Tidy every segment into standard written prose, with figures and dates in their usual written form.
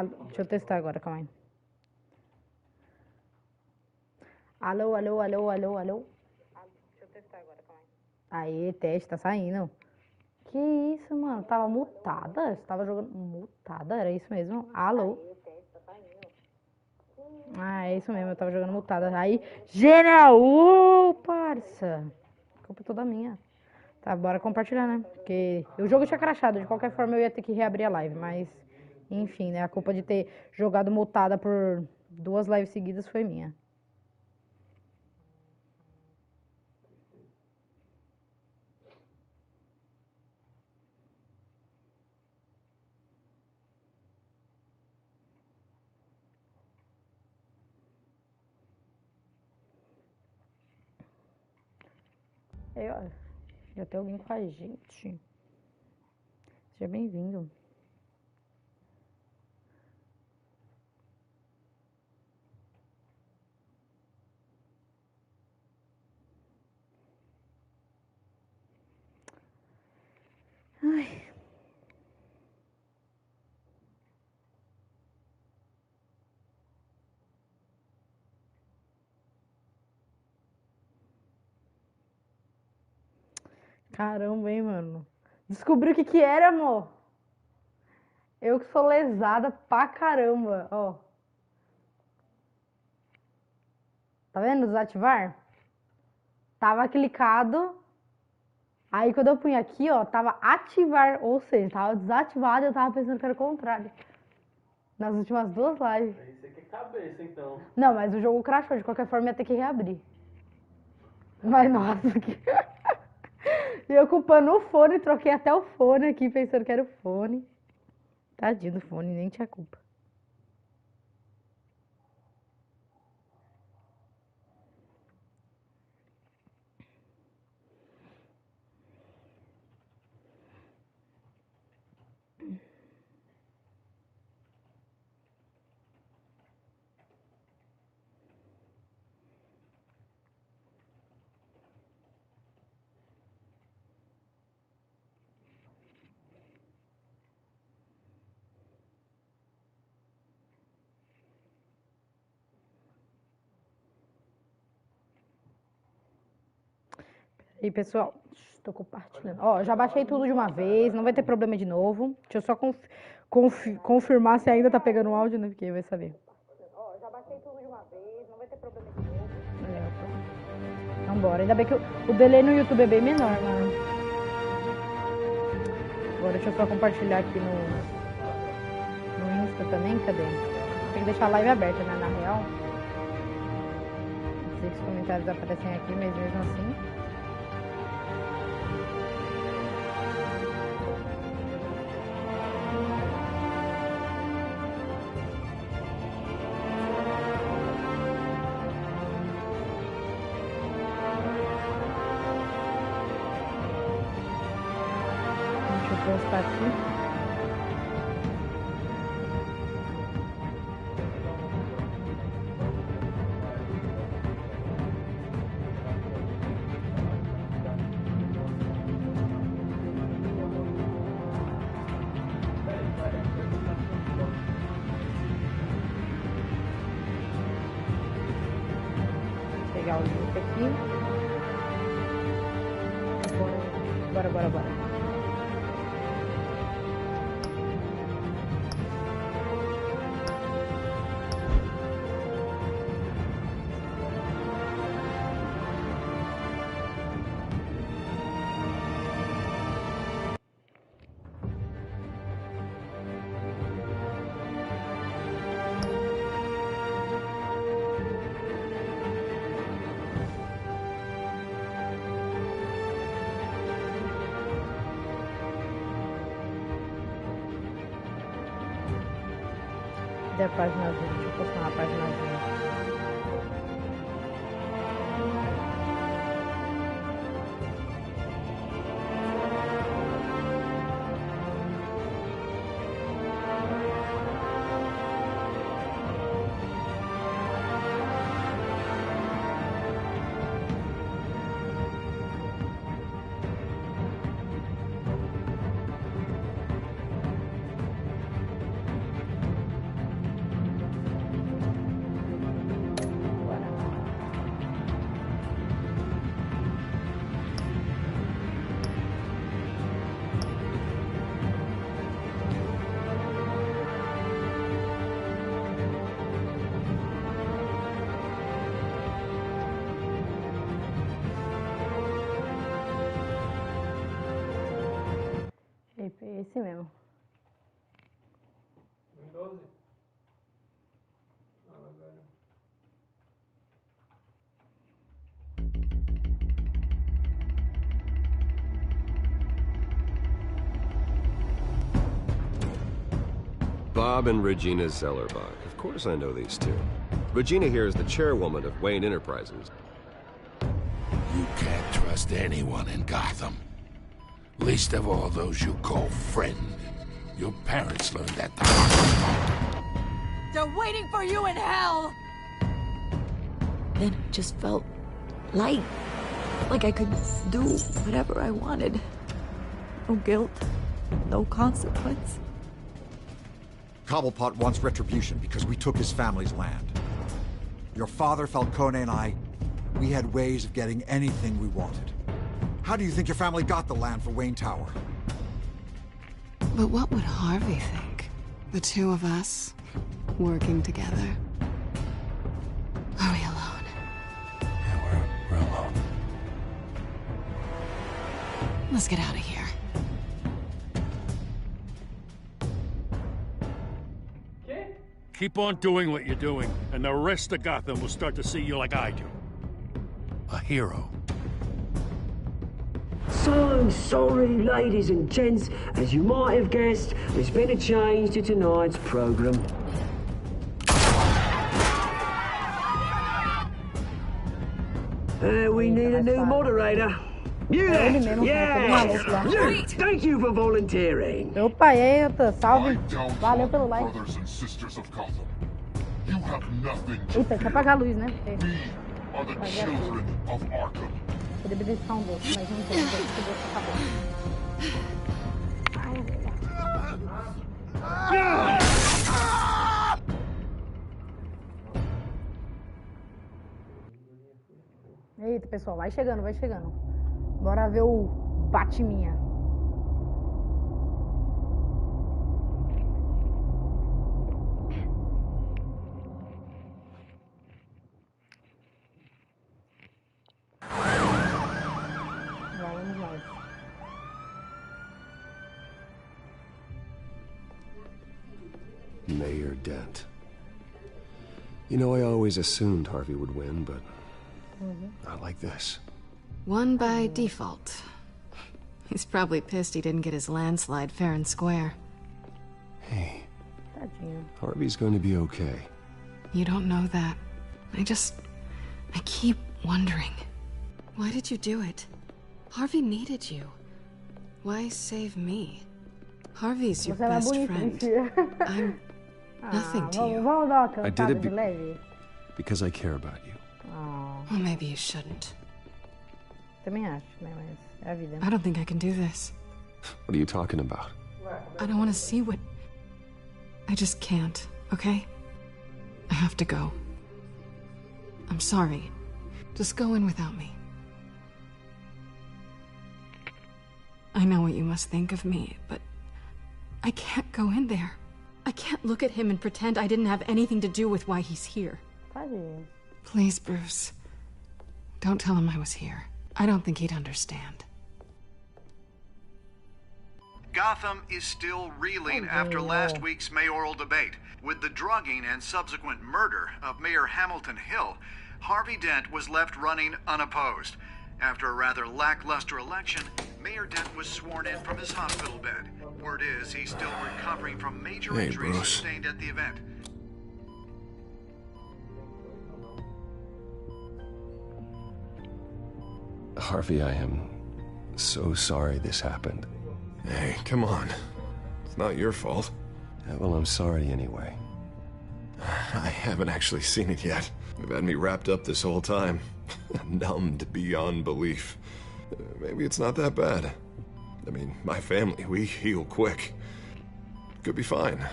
Deixa eu testar agora, calma aí. Alô, alô, alô, alô, alô. Deixa eu testar agora, calma aí. Aí, teste, tá saindo. Que isso, mano? Tava mutada? Você tava jogando mutada? Era isso mesmo? Alô? Ah, é isso mesmo, eu tava jogando mutada. Aí, genial! Parça! Culpa toda minha. Tá, bora compartilhar, né? Porque o jogo tinha crashado, de qualquer forma eu ia ter que reabrir a live, mas enfim, né? A culpa de ter jogado mutada por 2 lives seguidas foi minha. Aí, ó, já tem alguém com a gente. Seja bem-vindo. Ai. Caramba, hein, mano. Descobri o que que era, amor. Eu que sou lesada pra caramba, ó. Tá vendo? Desativar? Tava clicado. Aí quando eu punha aqui, ó, tava ativar, ou seja, tava desativado e eu tava pensando que era o contrário. Nas últimas 2 lives. Aí você quer cabeça, então. Não, mas o jogo crashou, de qualquer forma ia ter que reabrir. Mas nossa, que... E eu culpando o fone, troquei até o fone aqui, pensando que era o fone. Tadinho do fone, nem tinha culpa. E pessoal, tô compartilhando. Ó, já baixei tudo de uma vez, não vai ter problema de novo. Deixa eu só confirmar se ainda tá pegando o áudio, né? Porque vai saber. Ó, já baixei tudo de uma vez, não vai ter problema de novo. Vambora. Ainda bem que o delay no YouTube é bem menor, mano. Agora deixa eu só compartilhar aqui no Insta também, cadê? Tem que deixar a live aberta, né? Na real. Não sei se os comentários aparecem aqui, mas mesmo assim. Deixa eu postar aqui. Pegar o link aqui. Bora. Cadê a paginazinha? Deixa eu postar na paginazinha. É esse mesmo. 12. Bob and Regina Zellerbach. Of course I know these two. Regina here is the chairwoman of Wayne Enterprises. You can't trust anyone in Gotham. Least of all those you call friend. Your parents learned that the hard way. They're waiting for you in hell! Then it just felt light. Like I could do whatever I wanted. No guilt, no consequence. Cobblepot wants retribution because we took his family's land. Your father, Falcone, and I, we had ways of getting anything we wanted. How do you think your family got the land for Wayne Tower? But what would Harvey think? The two of us, working together. Are we alone? Yeah, we're alone. Let's get out of here. Keep on doing what you're doing, and the rest of Gotham will start to see you like I do. A hero. So sorry, ladies and gents. As you might have guessed, there's been a change to tonight's program. We need a new moderator. You there? Yeah! Thank you for volunteering. Opa, e aí, Yotan? Salve. Valeu pelo like. Brothers and sisters of Gotham. You have nothing to Eita, quer apagar a luz, né? Porque We are the children of Arkham. poderia beliscar um doce, mas não tem, porque o doce acabou. Eita, pessoal, vai chegando, vai chegando. Bora ver o Batiminha. Vamos nós. Mayor Dent. You know, I always assumed Harvey would win, but not like this. Won by default. He's probably pissed he didn't get his landslide fair and square. Hey, Tadinho. Harvey's going to be okay. You don't know that. I keep wondering. Why did you do it? Harvey needed you. Why save me? Harvey's your Você é best bonito, friend. mentira. I'm nothing to you. Vamos dar uma I did cantada it de leve? because I care about you. Oh, Well, maybe you shouldn't. também acho, né? Mas é a vida. I don't think I can do this. What are you talking about? I don't want to see what... I just can't, okay? I have to go. I'm sorry. Just go in without me. I know what you must think of me, but I can't go in there. I can't look at him and pretend I didn't have anything to do with why he's here. Tadinho. Please, Bruce. Don't tell him I was here. I don't think he'd understand. Gotham is still reeling after last week's mayoral debate. With the drugging and subsequent murder of Mayor Hamilton Hill, Harvey Dent was left running unopposed. After a rather lackluster election, Mayor Dent was sworn in from his hospital bed. Word is he's still recovering from major injuries Bruce. sustained at the event. Harvey, I am so sorry this happened. Hey, come on. It's not your fault. Yeah, well, I'm sorry anyway. I haven't actually seen it yet. They've had me wrapped up this whole time. Numbed beyond belief. Maybe it's not that bad. I mean, my family, we heal quick. Could be fine.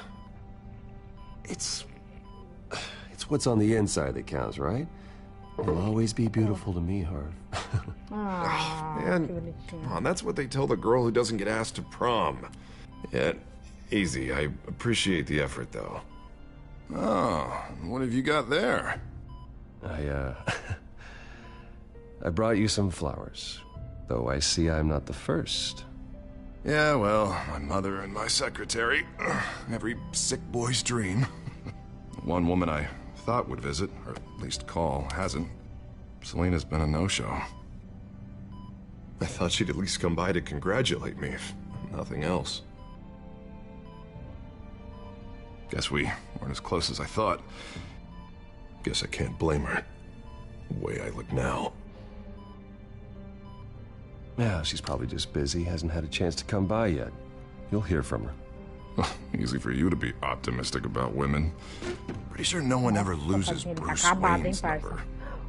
It's what's on the inside that counts, right? You'll always be beautiful to me, Harv. Man, come on, that's what they tell the girl who doesn't get asked to prom. Yeah, easy. I appreciate the effort, though. Oh, what have you got there? I brought you some flowers, though I see I'm not the first. Yeah, well, my mother and my secretary. Every sick boy's dream. One woman I thought would visit, or at least call, hasn't. Selena's been a no-show. I thought she'd at least come by to congratulate me, if nothing else. Guess we weren't as close as I thought. Guess I can't blame her. The way I look now. Yeah, she's probably just busy, hasn't had a chance to come by yet. You'll hear from her. Easy for you to be optimistic about women. Pretty sure no one ever loses Bruce Wayne's number.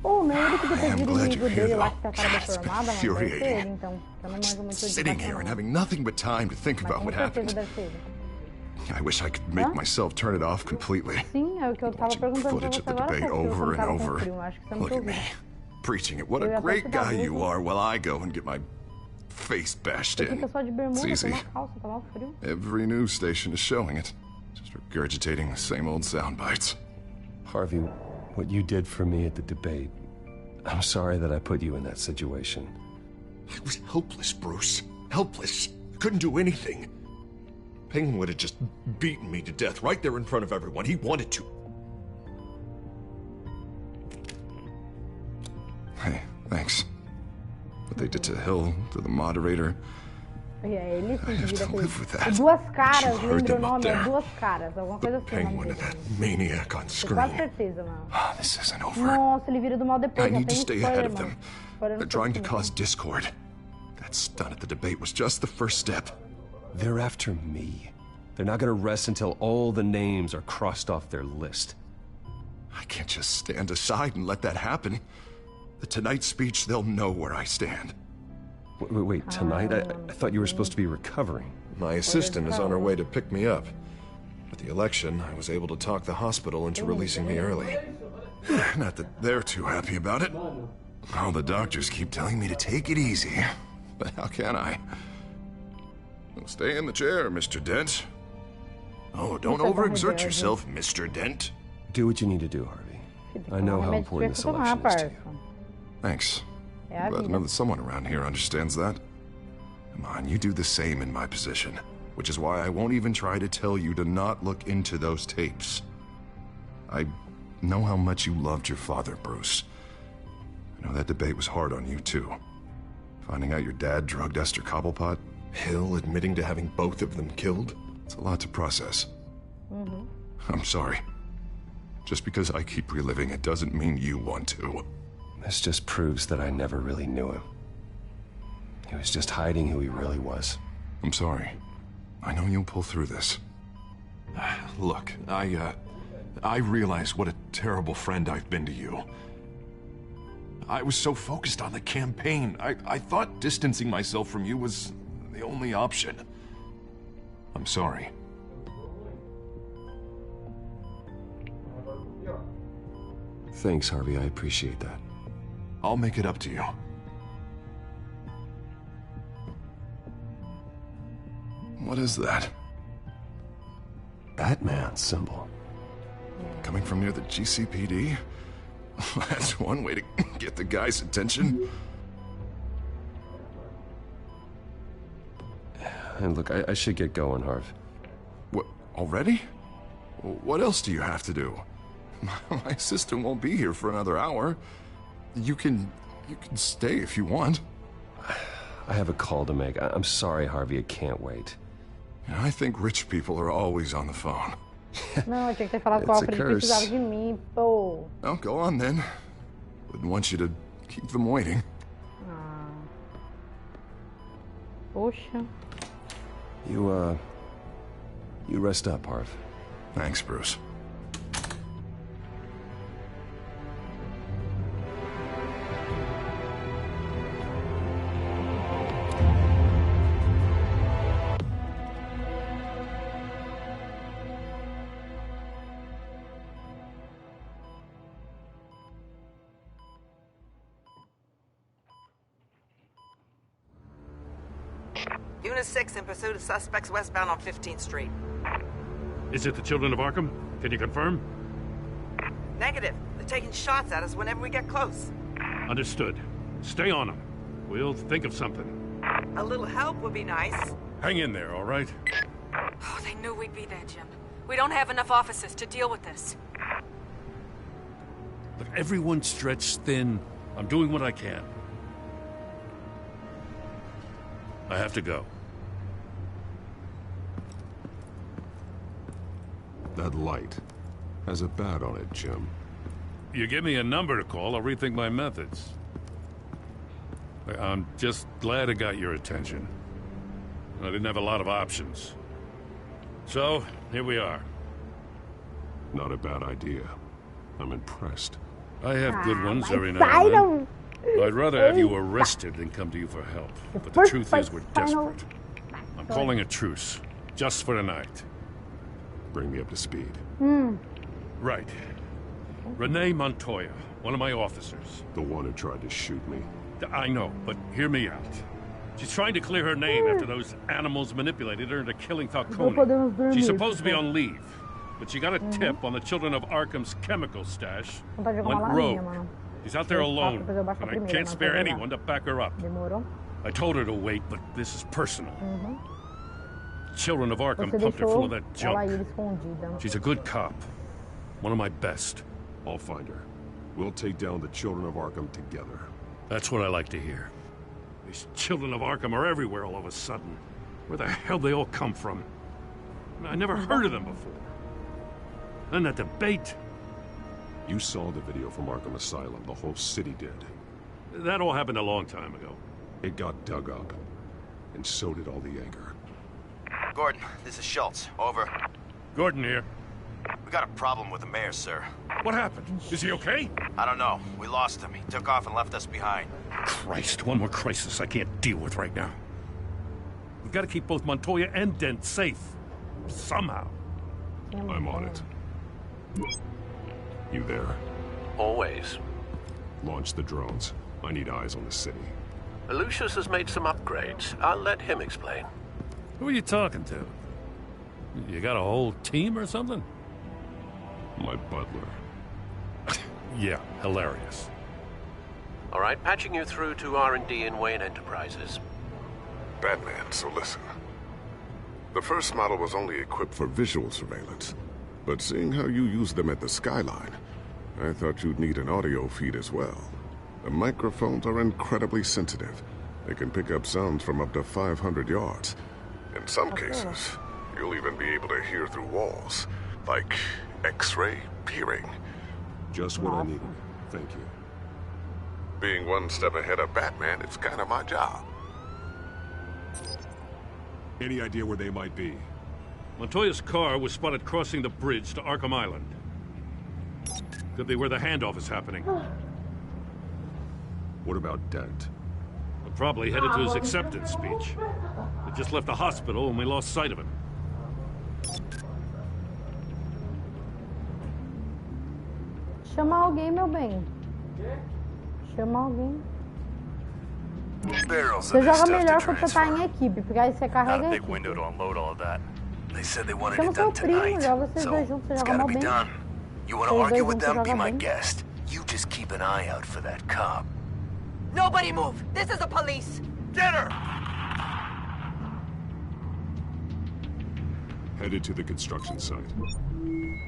Ou não, ele podia ter I am sido glad inimigo you're here, dele lá though. que tá a cara God, it's been deformada, mas deve ser ele, infuriating. então. Eu não manjo muito de Sitting here and having nothing but time to think mas about com what certeza happened. deve ser ele. I wish I could make myself turn it off completely. Sim, é o que eu tava Watching perguntando pra footage você of the agora, debate porque eu over and tava com over. frio, acho que você não Look te at me, ouviu. preaching it. What Eu a ia até great te dar guy you mesmo. are while I go and get my face bashed Você in. fica só de bermuda, It's com easy. uma calça, tá mal frio. Every news station is showing it. Just regurgitating the same old sound bites. Harvey, what you did for me at the debate, I'm sorry that I put you in that situation. I was helpless, Bruce. Helpless. Couldn't do anything. Penguin would have just beaten me to death right there in front of everyone. He wanted to. Hey, thanks. What they did to Hill, to the moderator. Ele se I have vira to live with that. Duas caras, You heard lembra o them up nome? É there. Duas Caras, alguma coisa assim. o nome Penguin and dele. that maniac on Tenho screen. quase certeza, mano. This isn't over. Nossa, ele vira do mal depois. I já need to tem stay spoiler, ahead of mano. them. Spoiler no They're trying to filme. cause discord. That stunt at the debate was just the first step. They're after me. They're not gonna rest until all the names are crossed off their list. I can't just stand aside and let that happen. The Tonight speech, they'll know where I stand. Wait, tonight? I thought you were supposed to be recovering. My assistant is on her way to pick me up. With the election, I was able to talk the hospital into releasing me early. Not that they're too happy about it. All the doctors keep telling me to take it easy. But how can I? Well, stay in the chair, Mr. Dent. Oh, don't overexert yourself, Mr. Dent. Do what you need to do, Harvey. I know how important this election is to you. Thanks. É a I'm glad to know vida. that someone around here understands that. Come on, you do the same in my position. Which is why I won't even try to tell you to not look into those tapes. I know how much you loved your father, Bruce. I know that debate was hard on you, too. Finding out your dad drugged Esther Cobblepot, Hill admitting to having both of them killed, it's a lot to process. I'm sorry. Just because I keep reliving it doesn't mean you want to. This just proves that I never really knew him. He was just hiding who he really was. I'm sorry. I know you'll pull through this. Look, I realize what a terrible friend I've been to you. I was so focused on the campaign. I thought distancing myself from you was the only option. I'm sorry. Thanks, Harvey. I appreciate that. I'll make it up to you. What is that? Batman symbol. Coming from near the GCPD? That's one way to get the guy's attention. And look, I should get going, Harv. What, already? What else do you have to do? My assistant won't be here for another hour. You can stay if you want. I have a call to make. I'm sorry, Harvey. I can't wait. I think rich people are always on the phone. Não, eu tinha que ter falado com o It's a Alfred que curse. precisava de mim, pô. Well, go on then. Wouldn't want you to keep them waiting. Ah. Poxa. You rest up, Harv. Thanks, Bruce. Unit 6 in pursuit of suspects westbound on 15th Street. Is it the Children of Arkham? Can you confirm? Negative. They're taking shots at us whenever we get close. Understood. Stay on them. We'll think of something. A little help would be nice. Hang in there, all right? Oh, they knew we'd be there, Jim. We don't have enough officers to deal with this. Look, everyone's stretched thin. I'm doing what I can. I have to go. That light has a bat on it, Jim. You give me a number to call, I'll rethink my methods. I'm just glad it got your attention. I didn't have a lot of options. So, here we are. Not a bad idea. I'm impressed. I have good ones every now and then. I'd rather have you arrested than come to you for help. But the truth is, we're desperate. I'm calling a truce, just for tonight. Bring me up to speed. Right. Renee Montoya, one of my officers. The one who tried to shoot me. I know, but hear me out. She's trying to clear her name after those animals manipulated her into killing Falcone. She's supposed to be on leave, but she got a tip on the Children of Arkham's chemical stash. Went rogue. She's out there alone, and I can't spare anyone to back her up. I told her to wait, but this is personal. Children of Arkham pumped her full of that junk. She's a good cop. One of my best. I'll find her. We'll take down the Children of Arkham together. That's what I like to hear. These Children of Arkham are everywhere all of a sudden. Where the hell they all come from? I never heard of them before. And that debate. You saw the video from Arkham Asylum. The whole city did. That all happened a long time ago. It got dug up. And so did all the anger. Gordon, this is Schultz. Over. Gordon here. We got a problem with the mayor, sir. What happened? Is he okay? I don't know. We lost him. He took off and left us behind. Christ, one more crisis I can't deal with right now. We've got to keep both Montoya and Dent safe. Somehow. I'm on it. You there? Always. Launch the drones. I need eyes on the city. Lucius has made some upgrades. I'll let him explain. Who are you talking to? You got a whole team or something? My butler. Yeah, hilarious. All right, patching you through to R&D in Wayne Enterprises. Batman, so listen. The first model was only equipped for visual surveillance, but seeing how you use them at the Skyline, I thought you'd need an audio feed as well. The microphones are incredibly sensitive. They can pick up sounds from up to 500 yards. In some cases, you'll even be able to hear through walls, like X-ray peering. Just what I needed. Thank you. Being one step ahead of Batman, it's kind of my job. Any idea where they might be? Montoya's car was spotted crossing the bridge to Arkham Island. Could be where the handoff is happening. What about Dent? We're probably headed to his acceptance speech. He just left the hospital and we lost sight of him. Chama alguém, meu bem. Chama alguém. Você joga melhor quando você tá em equipe, porque aí você carrega a equipe. Chama seu primo, joga vocês dois juntos, você joga mal bem. You want to argue with them? Be my guest. You just keep an eye out for that cop. Nobody move! This is the police! Get her! Headed to the construction site.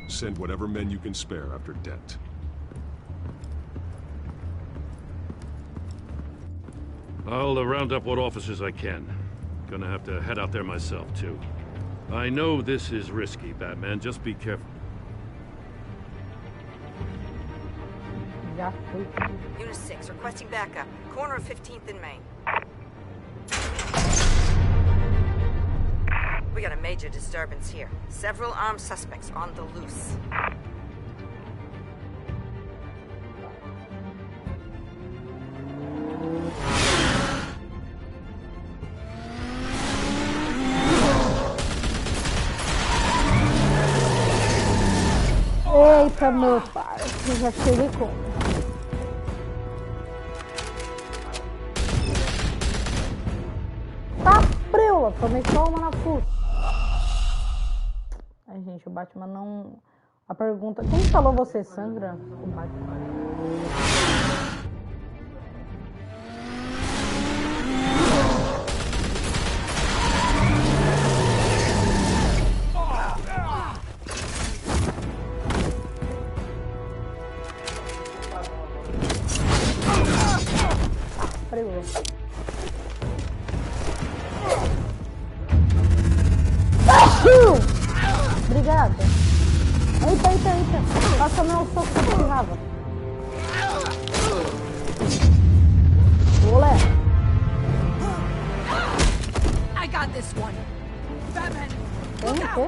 Send whatever men you can spare after Dent. I'll round up what officers I can. Gonna have to head out there myself, too. I know this is risky, Batman. Just be careful. Unit 6, requesting backup. Corner of 15th and Main. We got a major disturbance here. Several armed suspects on the loose. Eita, meu pai, eu já cheguei com. Tá preula, tomei só uma na fuça. Ai, gente, o Batman não. A pergunta. Quem falou você sangra? O Batman. Obrigada. Eita. Passa meu soco que eu precisava. Olé. I got this one. Batman. Tem o quê?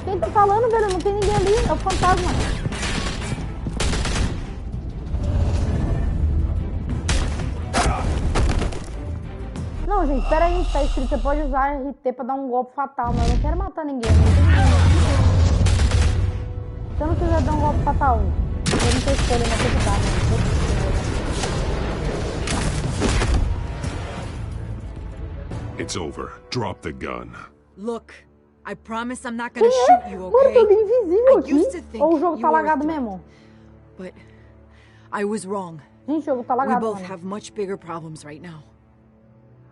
Quem tá falando, velho? Não tem ninguém ali. É o fantasma. Não, gente, pera aí. Tá escrito, você pode usar RT pra dar um golpe fatal, mas eu não quero matar ninguém. Não tem ninguém. Se eu não quiser dar um golpe fatal, eu não tenho escolha, não tem que dar, né? It's over. Drop the gun. Look, I promise I'm not gonna shoot you, okay? Mano, tem alguém invisível aqui. Ou o jogo tá lagado mesmo? But I was wrong. Gente, o jogo tá lagado. We both have much bigger problems right now.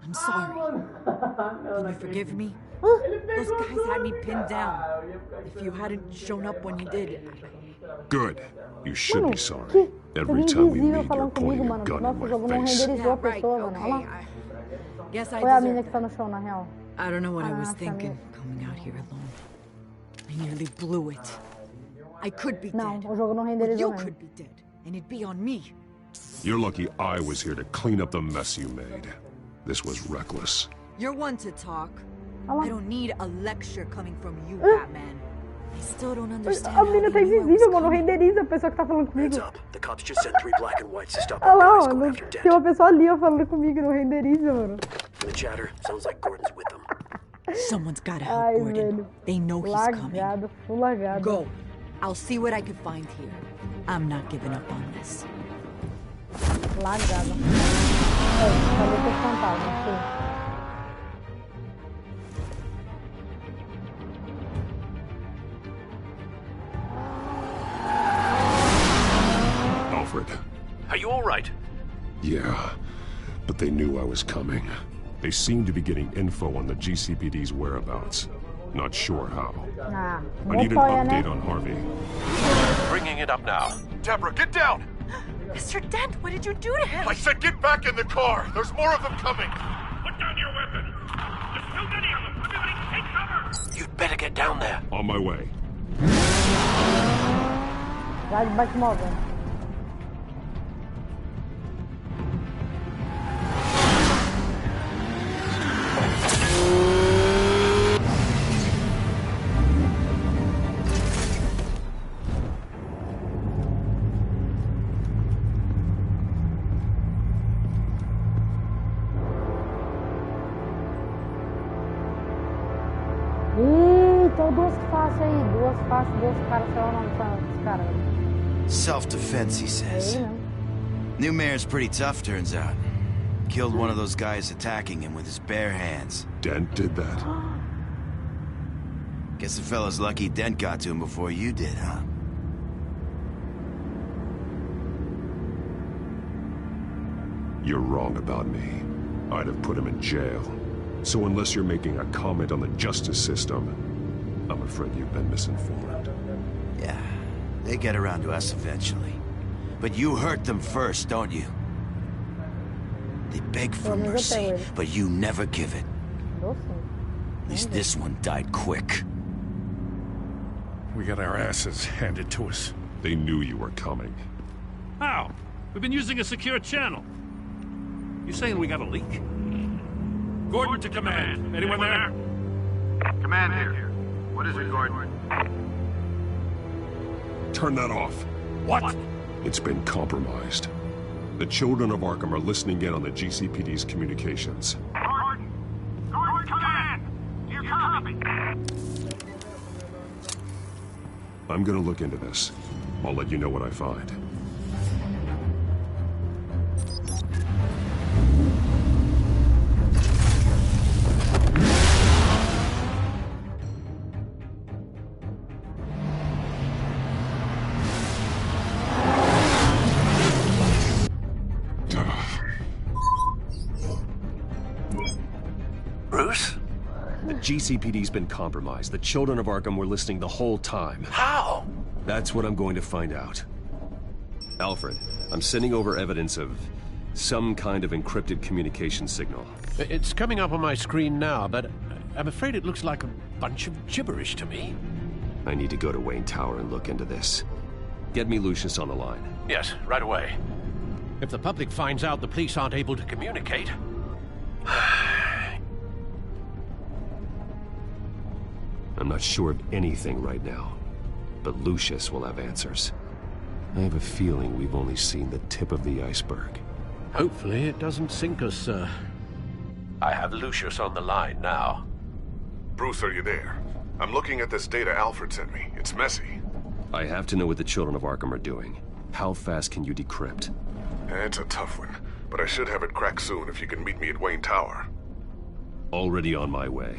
I'm sorry. Can you forgive me? Those guys had me pinned down. If you hadn't shown up when you did. Good. You should be sorry. Every time we meet, you're pointing a gun at my face. Renderizou a pessoa, mano. Olha lá. Foi a mina que tá no chão, na real. I don't know what I was thinking, coming out here alone. I nearly blew it. I could be Não, dead. o jogo não renderizou You mesmo. could be dead, and it'd be on me. You're lucky I was here to clean up the mess you made. This was reckless. You're one to talk. Olha lá. I don't need a lecture coming from you, Batman. I still don't understand. A mina tá invisível, mano. Renderiza a pessoa que tá falando comigo. The cops just sent 3 black and whites to stop Olha our lá, guys going mano. after Dent. Tem uma pessoa ali ó, falando comigo, não renderiza, mano. The chatter sounds like Gordon's with them. Someone's gotta help Ai, Gordon. velho. They know he's coming. Lagado, full lagado. Go. I'll see what I can find here. I'm not giving up on this. Lagado. Falei que é fantasma, sim. Alfred. Are you all right? Yeah, but they knew I was coming. They seem to be getting info on the GCPD's whereabouts. Not sure how. Ah, I need an botoia, update né? on Harvey. Bringing it up now. Deborah, get down! Mr. Dent, what did you do to him? I said get back in the car! There's more of them coming! Put down your weapon. There's too many of them. Everybody take cover. You'd better get down there. On my way. Vai de Batmóvel. Então duas faces aí, duas caras, sei lá o nome dos caras. Self-defense, he É says. ele mesmo. New mayor's pretty tough, turns out. Killed one of those guys attacking him with his bare hands. Dent did that. Guess the fella's lucky Dent got to him before you did, huh? You're wrong about me. I'd have put him in jail. So unless you're making a comment on the justice system, I'm afraid you've been misinformed. Yeah, they get around to us eventually. But you hurt them first, don't you? They beg for mercy, but you never give it. At least this one died quick. We got our asses handed to us. They knew you were coming. How? We've been using a secure channel. You saying we got a leak? Gordon to command. Anyone there? Command here. What is it, Gordon? Turn that off. What? It's been compromised. The children of Arkham are listening in on the GCPD's communications. Gordon! Gordon, command! Do you copy? I'm gonna look into this. I'll let you know what I find. Bruce? The GCPD's been compromised. The children of Arkham were listening the whole time. How? That's what I'm going to find out. Alfred, I'm sending over evidence of some kind of encrypted communication signal. It's coming up on my screen now, but I'm afraid it looks like a bunch of gibberish to me. I need to go to Wayne Tower and look into this. Get me Lucius on the line. Yes, right away. If the public finds out the police aren't able to communicate... I'm not sure of anything right now, but Lucius will have answers. I have a feeling we've only seen the tip of the iceberg. Hopefully it doesn't sink us, sir. I have Lucius on the line now. Bruce, are you there? I'm looking at this data Alfred sent me. It's messy. I have to know what the children of Arkham are doing. How fast can you decrypt? It's a tough one, but I should have it cracked soon if you can meet me at Wayne Tower. Already on my way.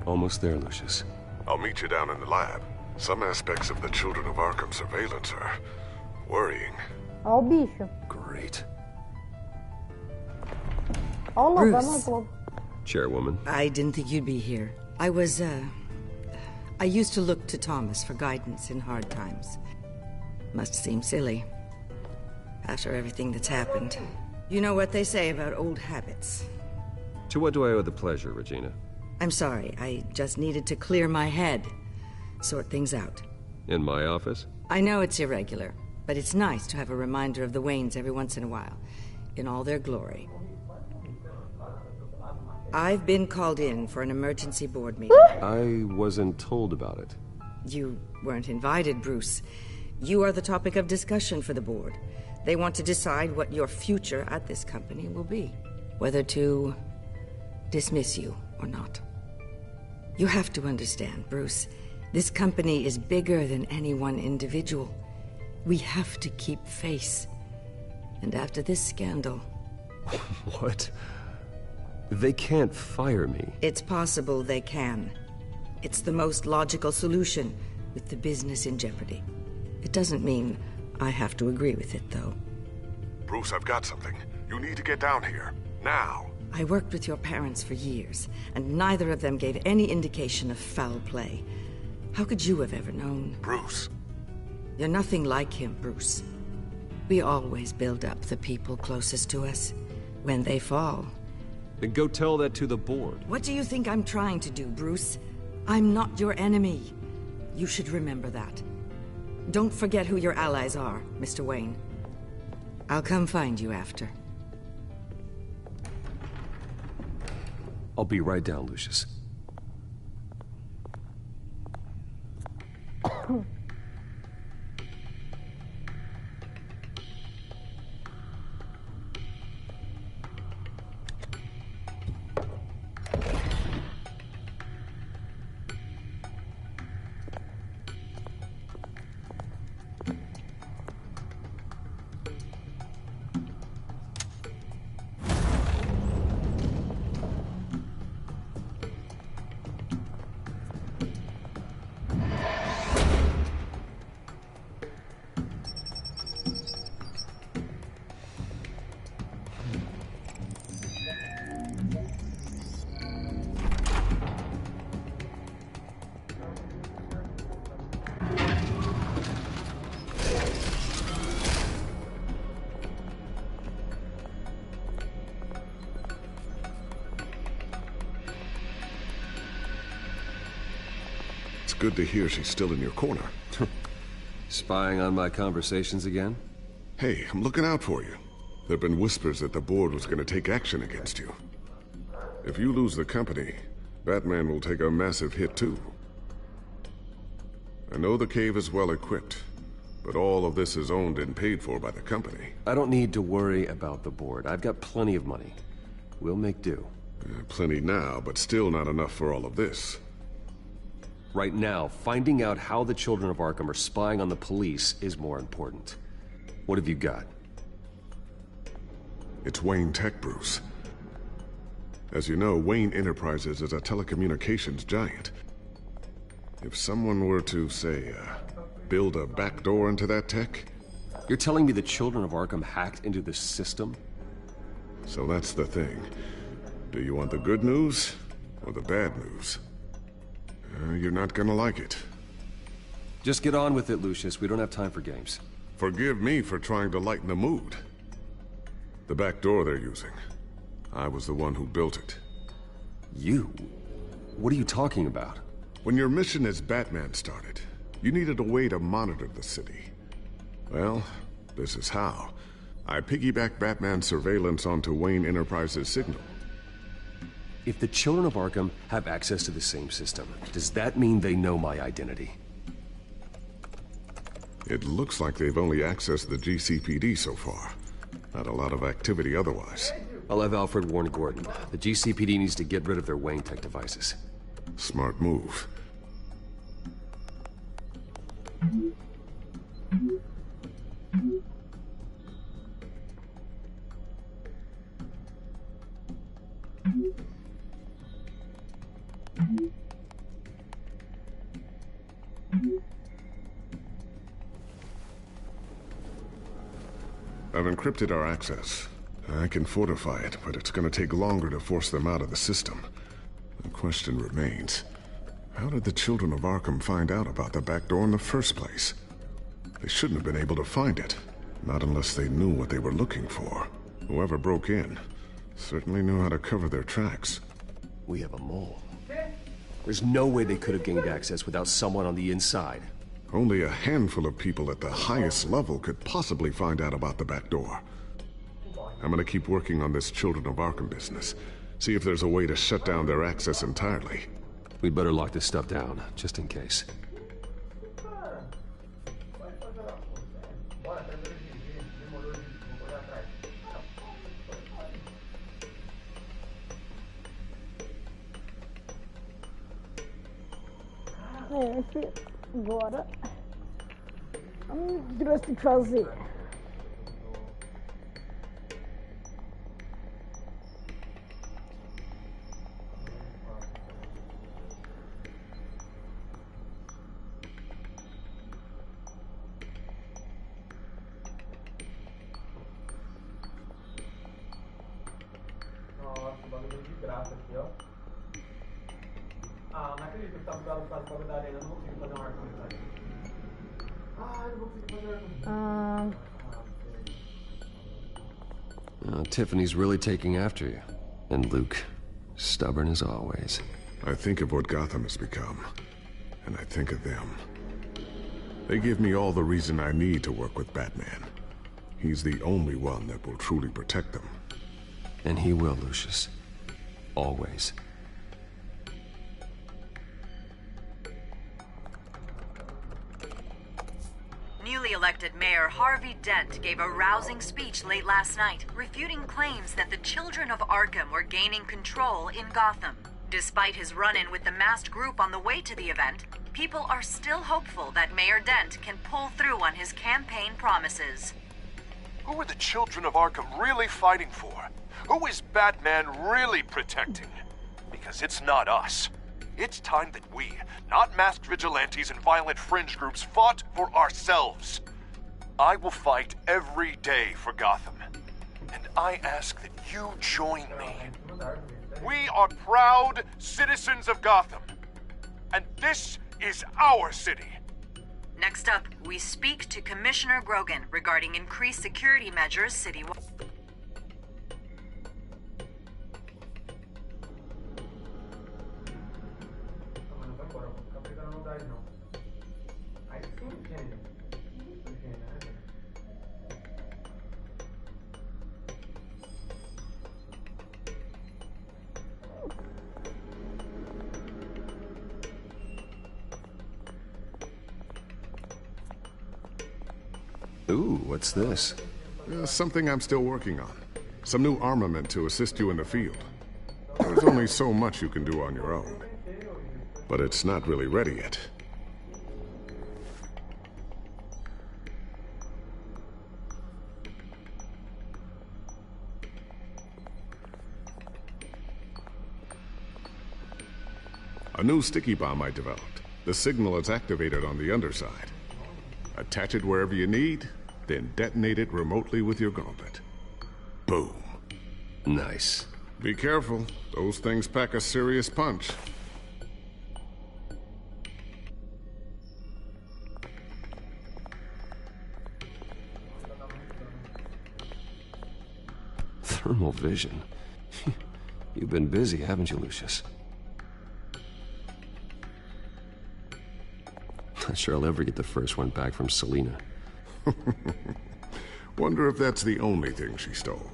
Almost there, Lucius. I'll meet you down in the lab. Some aspects of the Children of Arkham surveillance are worrying. Ó o bicho. Great. Ó o lobo, Bruce. vamos lobo. Chairwoman. I didn't think you'd be here. I used to look to Thomas for guidance in hard times. Must seem silly. After everything that's happened. You know what they say about old habits. To what do I owe the pleasure, Regina? I'm sorry, I just needed to clear my head. Sort things out. In my office? I know it's irregular, but it's nice to have a reminder of the Waynes every once in a while. In all their glory. I've been called in for an emergency board meeting. I wasn't told about it. You weren't invited, Bruce. You are the topic of discussion for the board. They want to decide what your future at this company will be. Whether to dismiss you or not. You have to understand, Bruce. This company is bigger than any one individual. We have to keep face. And after this scandal... What? They can't fire me. It's possible they can. It's the most logical solution, with the business in jeopardy. It doesn't mean I have to agree with it, though. Bruce, I've got something. You need to get down here. Now. I worked with your parents for years, and neither of them gave any indication of foul play. How could you have ever known? Bruce. You're nothing like him, Bruce. We always build up the people closest to us. When they fall... Then go tell that to the board. What do you think I'm trying to do, Bruce? I'm not your enemy. You should remember that. Don't forget who your allies are, Mr. Wayne. I'll come find you after. I'll be right down, Lucius. Good to hear she's still in your corner. Spying on my conversations again? Hey, I'm looking out for you. There've been whispers that the board was going to take action against you. If you lose the company, Batman will take a massive hit too. I know the cave is well equipped, but all of this is owned and paid for by the company. I don't need to worry about the board. I've got plenty of money. We'll make do. Plenty now, but still not enough for all of this. Right now, finding out how the Children of Arkham are spying on the police is more important. What have you got? It's Wayne Tech, Bruce. As you know, Wayne Enterprises is a telecommunications giant. If someone were to, say, build a backdoor into that tech... You're telling me the children of Arkham hacked into the system? So that's the thing. Do you want the good news or the bad news? You're not gonna like it. Just get on with it, Lucius. We don't have time for games. Forgive me for trying to lighten the mood. The back door they're using. I was the one who built it. You? What are you talking about? When your mission as Batman started, you needed a way to monitor the city. Well, this is how. I piggybacked Batman's surveillance onto Wayne Enterprises' signal. If the children of Arkham have access to the same system, does that mean they know my identity? It looks like they've only accessed the GCPD so far. Not a lot of activity otherwise. I'll have Alfred warn Gordon. The GCPD needs to get rid of their Wayne Tech devices. Smart move. I've encrypted our access. I can fortify it, but it's going to take longer to force them out of the system. The question remains, how did the children of Arkham find out about the back door in the first place? They shouldn't have been able to find it, not unless they knew what they were looking for. Whoever broke in certainly knew how to cover their tracks. We have a mole. There's no way they could have gained access without someone on the inside. Only a handful of people at the highest level could possibly find out about the back door. I'm gonna keep working on this Children of Arkham business. See if there's a way to shut down their access entirely. We'd better lock this stuff down, just in case. Agora vamos ver o que fazer. Nossa, bagulho de graça aqui, ó. Ah, não acredito que tá mudado o bagulho da arena, não vou conseguir fazer um arco-íris. Ah, eu não vou conseguir fazer arco-íris. Tiffany's really taking after you. And Luke, stubborn as always. I think of what Gotham has become, and I think of them. They give me all the reason I need to work with Batman. He's the only one that will truly protect them. And he will, Lucius. Always. Newly elected Mayor Harvey Dent gave a rousing speech late last night, refuting claims that the children of Arkham were gaining control in Gotham. Despite his run-in with the masked group on the way to the event, people are still hopeful that Mayor Dent can pull through on his campaign promises. Who are the children of Arkham really fighting for? Who is Batman really protecting? Because it's not us. It's time that we, not masked vigilantes and violent fringe groups, fought for ourselves. I will fight every day for Gotham. And I ask that you join me. We are proud citizens of Gotham. And this is our city. Next up, we speak to Commissioner Grogan regarding increased security measures citywide. Ooh, what's this? Something I'm still working on. Some new armament to assist you in the field. There's only so much you can do on your own. But it's not really ready yet. A new sticky bomb I developed. The signal is activated on the underside. Attach it wherever you need, then detonate it remotely with your gauntlet. Boom. Nice. Be careful. Those things pack a serious punch. Thermal vision. You've been busy, haven't you, Lucius? Not sure I'll ever get the first one back from Selena. Wonder if that's the only thing she stole.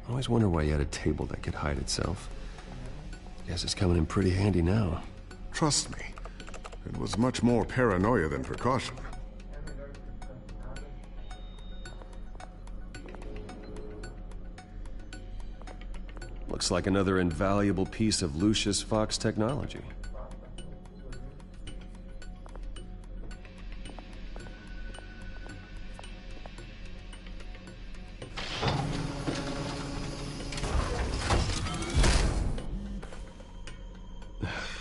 I always wonder why you had a table that could hide itself. Guess it's coming in pretty handy now. Trust me, it was much more paranoia than precaution. Looks like another invaluable piece of Lucius Fox technology.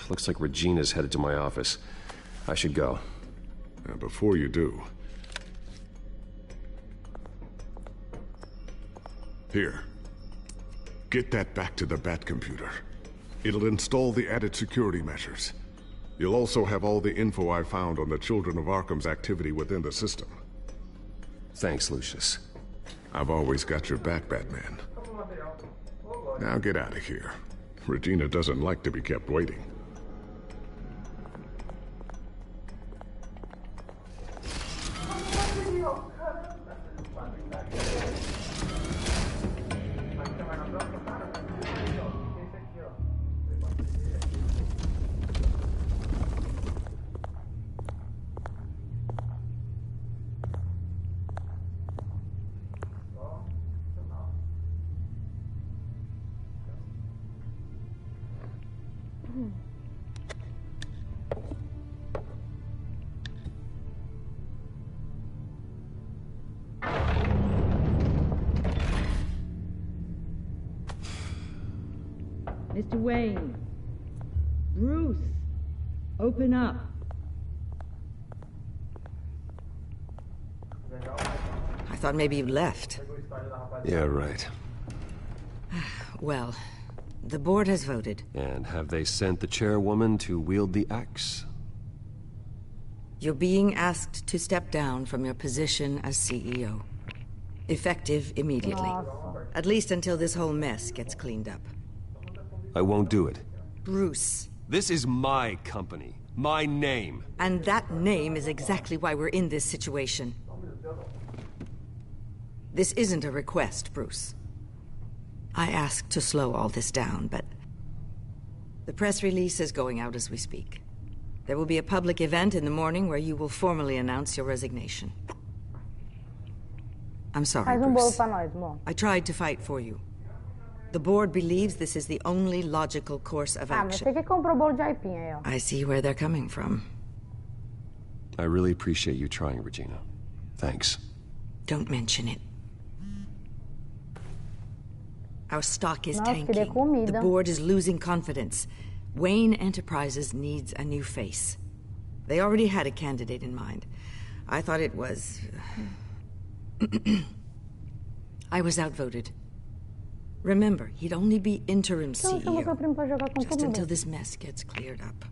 Looks like Regina's headed to my office. I should go. And before you do... Here. Get that back to the Bat computer. It'll install the added security measures. You'll also have all the info I found on the Children of Arkham's activity within the system. Thanks, Lucius. I've always got your back, Batman. Now get out of here. Regina doesn't like to be kept waiting. Mr. Wayne. Bruce. Open up. I thought maybe you left. Yeah, right. Well, the board has voted. And have they sent the chairwoman to wield the axe? You're being asked to step down from your position as CEO. Effective immediately. At least until this whole mess gets cleaned up. I won't do it. Bruce. This is my company. My name. And that name is exactly why we're in this situation. This isn't a request, Bruce. I asked to slow all this down, but... the press release is going out as we speak. There will be a public event in the morning where you will formally announce your resignation. I'm sorry, Bruce. I tried to fight for you. The board believes this is the only logical course of action. I see where they're coming from. I really appreciate you trying, Regina. Thanks. Don't mention it. Our stock is tanking. The board is losing confidence. Wayne Enterprises needs a new face. They already had a candidate in mind. I thought it was... I was outvoted. Remember, he'd only be interim CEO, just until this mess gets cleared up.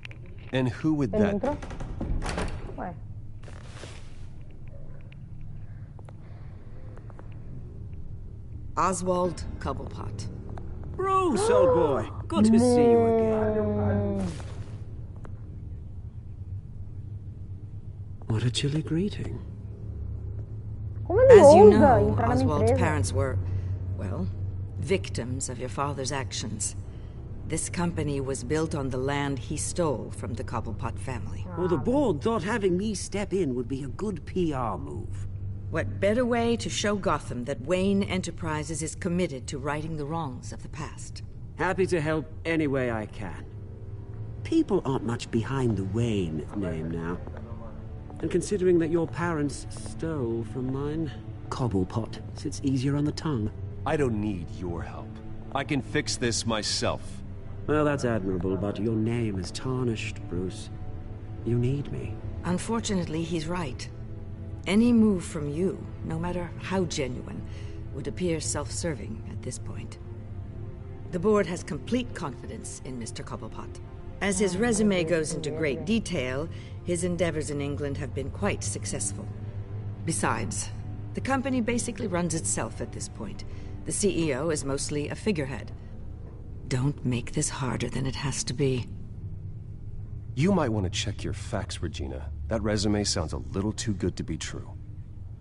And who would that... Oswald Cobblepot. Bruce, old boy. Good to see you again. What a chilly greeting. As you know, Oswald's parents were, well, victims of your father's actions. This company was built on the land he stole from the Cobblepot family. Well, the board thought having me step in would be a good PR move. What better way to show Gotham that Wayne Enterprises is committed to righting the wrongs of the past? Happy to help any way I can. People aren't much behind the Wayne name now. And considering that your parents stole from mine, Cobblepot sits easier on the tongue. I don't need your help. I can fix this myself. Well, that's admirable, but your name is tarnished, Bruce. You need me. Unfortunately, he's right. Any move from you, no matter how genuine, would appear self-serving at this point. The board has complete confidence in Mr. Cobblepot. As his resume goes into great detail, his endeavors in England have been quite successful. Besides, the company basically runs itself at this point. The CEO is mostly a figurehead. Don't make this harder than it has to be. You might want to check your facts, Regina. That resume sounds a little too good to be true.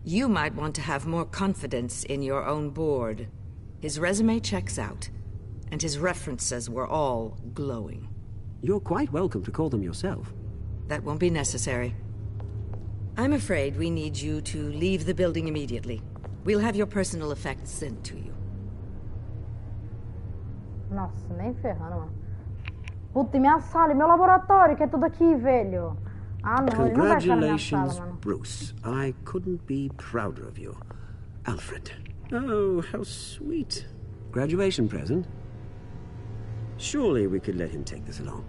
You might want to have more confidence in your own board. His resume checks out, and his references were all glowing. You're quite welcome to call them yourself. That won't be necessary. I'm afraid we need you to leave the building immediately. We'll have your personal effects sent to you. Nossa, nem ferrando, mano. Puta, e minha sala, e meu laboratório, que é tudo aqui, velho. Ah, não, ele não vai ficar na minha sala, mano. Bruce. I couldn't be prouder of you. Alfred. Oh, how sweet. Graduation present? Surely we could let him take this along.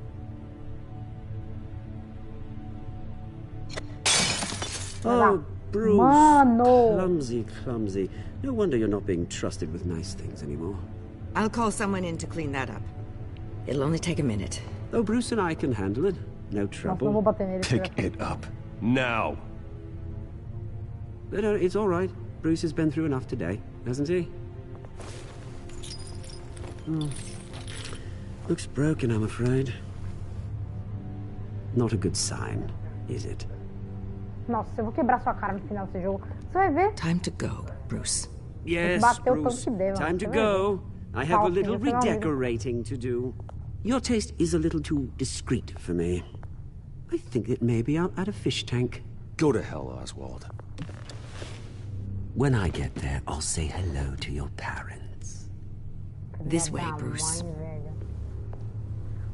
Oh, Bruce. Mano. Clumsy, clumsy. No wonder you're not being trusted with nice things anymore. I'll call someone in to clean that up. It'll only take a minute. Oh, Bruce and I can handle it. No trouble. Pick it up. Now! No, it's all right. Bruce has been through enough today, hasn't he? Looks broken, I'm afraid. Not a good sign, is it? Nossa, eu vou quebrar sua cara no final desse jogo. Você vai ver. Time to go, Bruce. Yes, Bruce. Time to go. I have a little redecorating to do. Your taste is a little too discreet for me. I think it may be out at a fish tank. Go to hell, Oswald. When I get there, I'll say hello to your parents. This way, Bruce.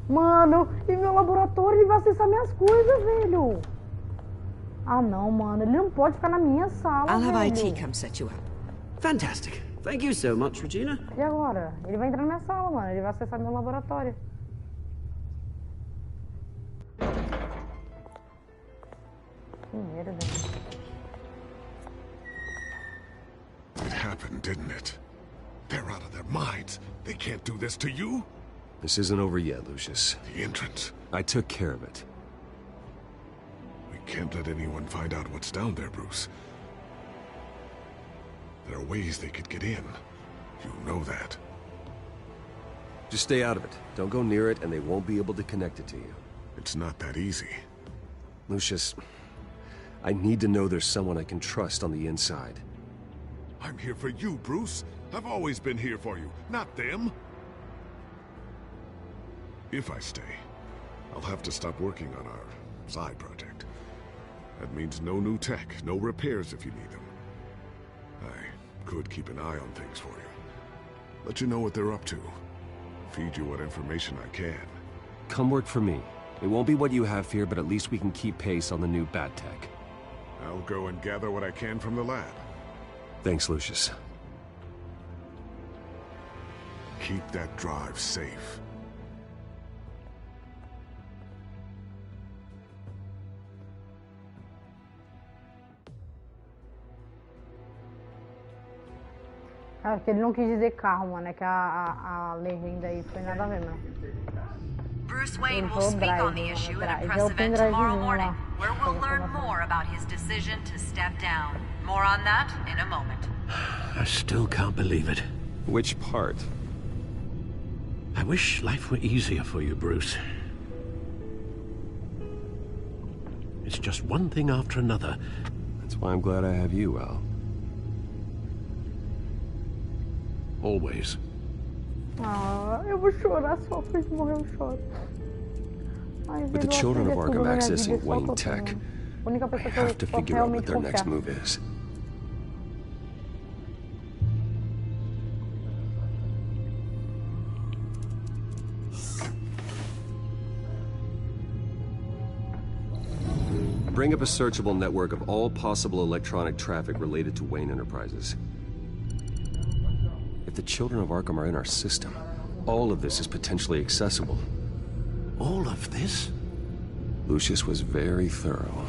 Mano, e meu laboratório, ele vai acessar minhas coisas, velho. Ah, não, mano. Ele não pode ficar na minha sala, I'll have velho. IT come set you up. Fantastic. Thank you so much, Regina. E agora? Ele vai entrar na minha sala, mano. Ele vai acessar meu laboratório. Que merda. It happened, didn't it? They're out of their minds. They can't do this to you. This isn't over yet, Lucius. The entrance. I took care of it. We can't let anyone find out what's down there, Bruce. There are ways they could get in. You know that. Just stay out of it. Don't go near it, and they won't be able to connect it to you. It's not that easy. Lucius, I need to know there's someone I can trust on the inside. I'm here for you, Bruce. I've always been here for you, not them. If I stay, I'll have to stop working on our side project. That means no new tech, no repairs if you need them. I could keep an eye on things for you. Let you know what they're up to. Feed you what information I can. Come work for me. It won't be what you have here, but at least we can keep pace on the new bad tech. I'll go and gather what I can from the lab. Thanks, Lucius. Keep that drive safe. Acho que ele não quis dizer carro, mano. É que a legenda aí foi nada a ver, mano. Bruce Wayne will speak on the issue at a press event tomorrow morning, where we'll learn more about his decision to step down. More on that in a moment. I still can't believe it. Which part? I wish life were easier for you, Bruce. It's just one thing after another. That's why I'm glad I have you, Al. Always. Ah, eu vou chorar só pra ele morrer, eu choro. Ai, With the children of Arkham accessing Wayne Tech, I have to figure out what their next move is. Bring up a searchable network of all possible electronic traffic related to Wayne Enterprises. If the children of Arkham are in our system, all of this is potentially accessible. All of this? Lucius was very thorough.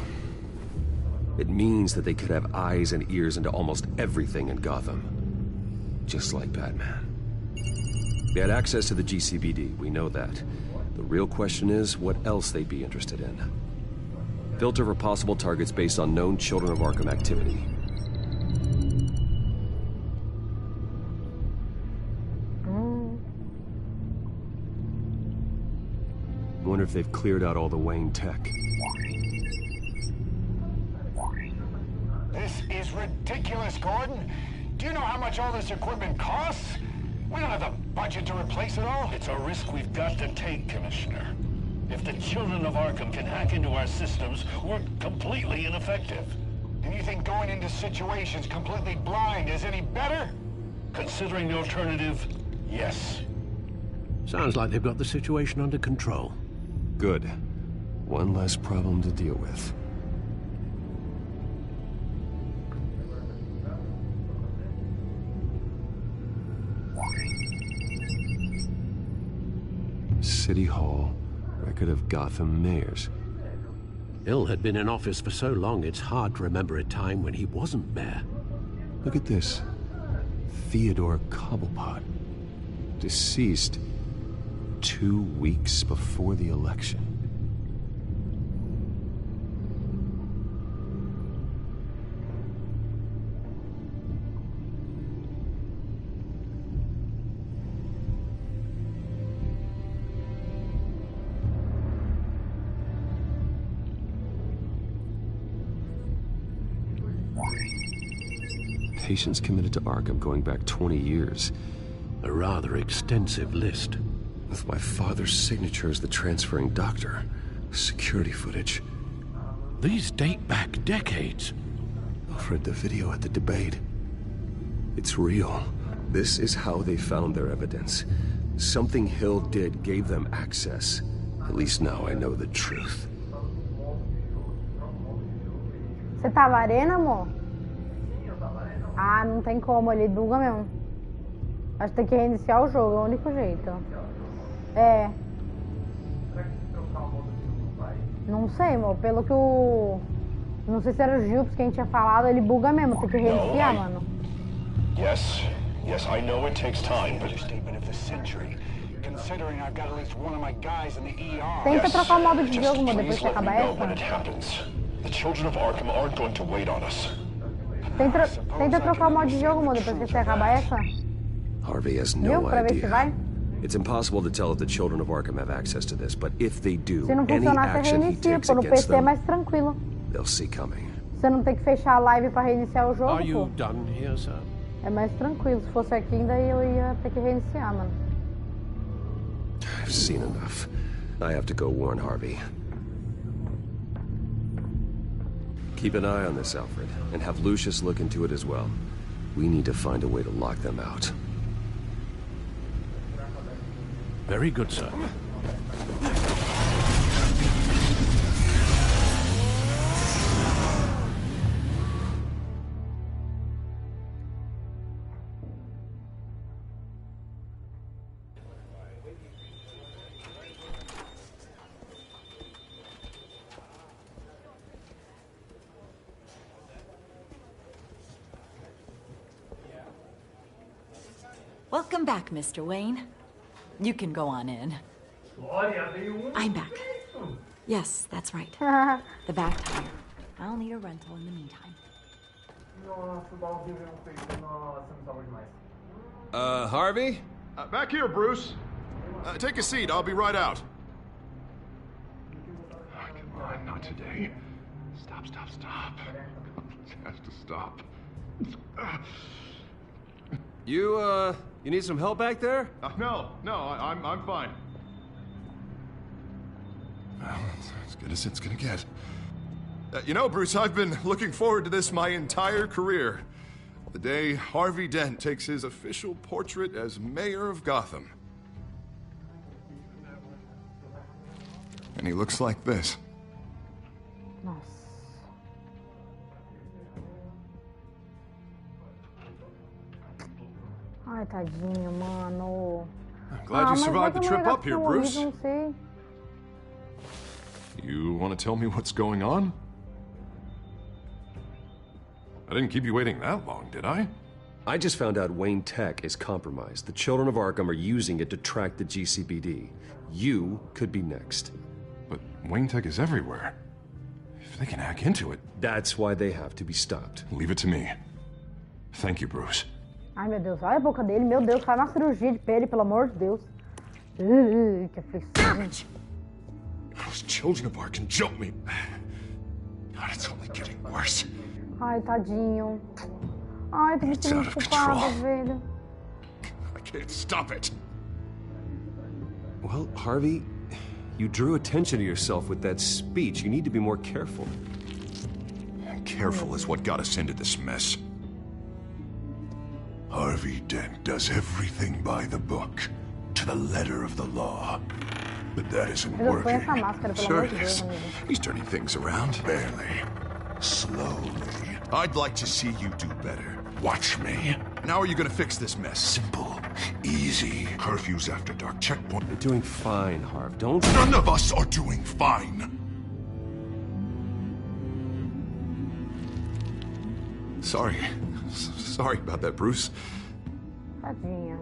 It means that they could have eyes and ears into almost everything in Gotham. Just like Batman. They had access to the GCPD, we know that. The real question is what else they'd be interested in. Filter for possible targets based on known Children of Arkham activity. Wonder if they've cleared out all the Wayne tech. This is ridiculous, Gordon. Do you know how much all this equipment costs? We don't have the budget to replace it all. It's a risk we've got to take, Commissioner. If the Children of Arkham can hack into our systems, we're completely ineffective. And you think going into situations completely blind is any better? Considering the alternative, yes. Sounds like they've got the situation under control. Good. One less problem to deal with. City Hall. Record of Gotham mayors. Hill had been in office for so long, it's hard to remember a time when he wasn't mayor. Look at this. Theodore Cobblepot. Deceased 2 weeks before the election. Patients committed to Arkham going back 20 years. A rather extensive list. With my father's signature as the transferring doctor. Security footage. These date back decades. I've read the video at the debate. It's real. This is how they found their evidence. Something Hill did gave them access. At least now I know the truth. Você tava arena, amor? Ah, não tem como, ele buga mesmo. Acho que tem que reiniciar o jogo, é o único jeito. É. Não sei, amor, pelo que o... Não sei se era o Gilps que a gente tinha falado, ele buga mesmo, tem que reiniciar, mano. Yes, I know it takes time, but... Tenta trocar o modo de jogo, amor, depois que acabar essa. The children of Arkham aren't going to wait on us. Tenta trocar o modo de jogo, amor, depois que você acabar essa. Harvey has no idea. It's impossible to tell if the children of Arkham have access to this, but if they do, Se não any funcionar, você action he reinicia, takes pô, no against PC é them, mais tranquilo. they'll see coming. Você não tem que fechar a live pra reiniciar o jogo, Are you pô. done here, sir? É mais tranquilo, se fosse aqui ainda eu ia ter que reiniciar, mano. I've seen enough. I have to go warn Harvey. Keep an eye on this, Alfred, and have Lucius look into it as well. We need to find a way to lock them out. Very good, sir. Welcome back, Mr. Wayne. You can go on in. I'm back. Yes, that's right. The back tire. I'll need a rental in the meantime. Harvey? Back here, Bruce. Take a seat. I'll be right out. Come on, not today. Stop. It has to stop. You need some help back there? No, I'm fine. Well, it's as good as it's gonna get. You know, Bruce, I've been looking forward to this my entire career. The day Harvey Dent takes his official portrait as mayor of Gotham. And he looks like this. Nossa. Ai, tadinho, mano. I'm glad you survived the trip up here, Bruce. Não sei. You want to tell me what's going on? I didn't keep you waiting that long, did I? I just found out Wayne Tech is compromised. The children of Arkham are using it to track the GCPD. You could be next. But Wayne Tech is everywhere. If they can hack into it... That's why they have to be stopped. Leave it to me. Thank you, Bruce. Ai, meu Deus, olha a boca dele. Meu Deus, faz uma cirurgia de pele, pelo amor de Deus. Que aflição. Those children of Arkham jumped me. God, it's only getting worse. Ai, tadinho. Ai, tô me sentindo culpada, velho. I can't stop it. Well, Harvey, you drew attention to yourself with that speech. You need to be more careful. Careful is what got us into this mess. Harvey Dent does everything by the book, to the letter of the law. But that isn't working. Sure it is. He's turning things around. Barely. Slowly. I'd like to see you do better. Watch me. And how are you gonna fix this mess? Simple. Easy. Curfews after dark. Checkpoint. You're doing fine, Harv. Don't... None of us are doing fine. Sorry. Sorry about that, Bruce. Tadinho.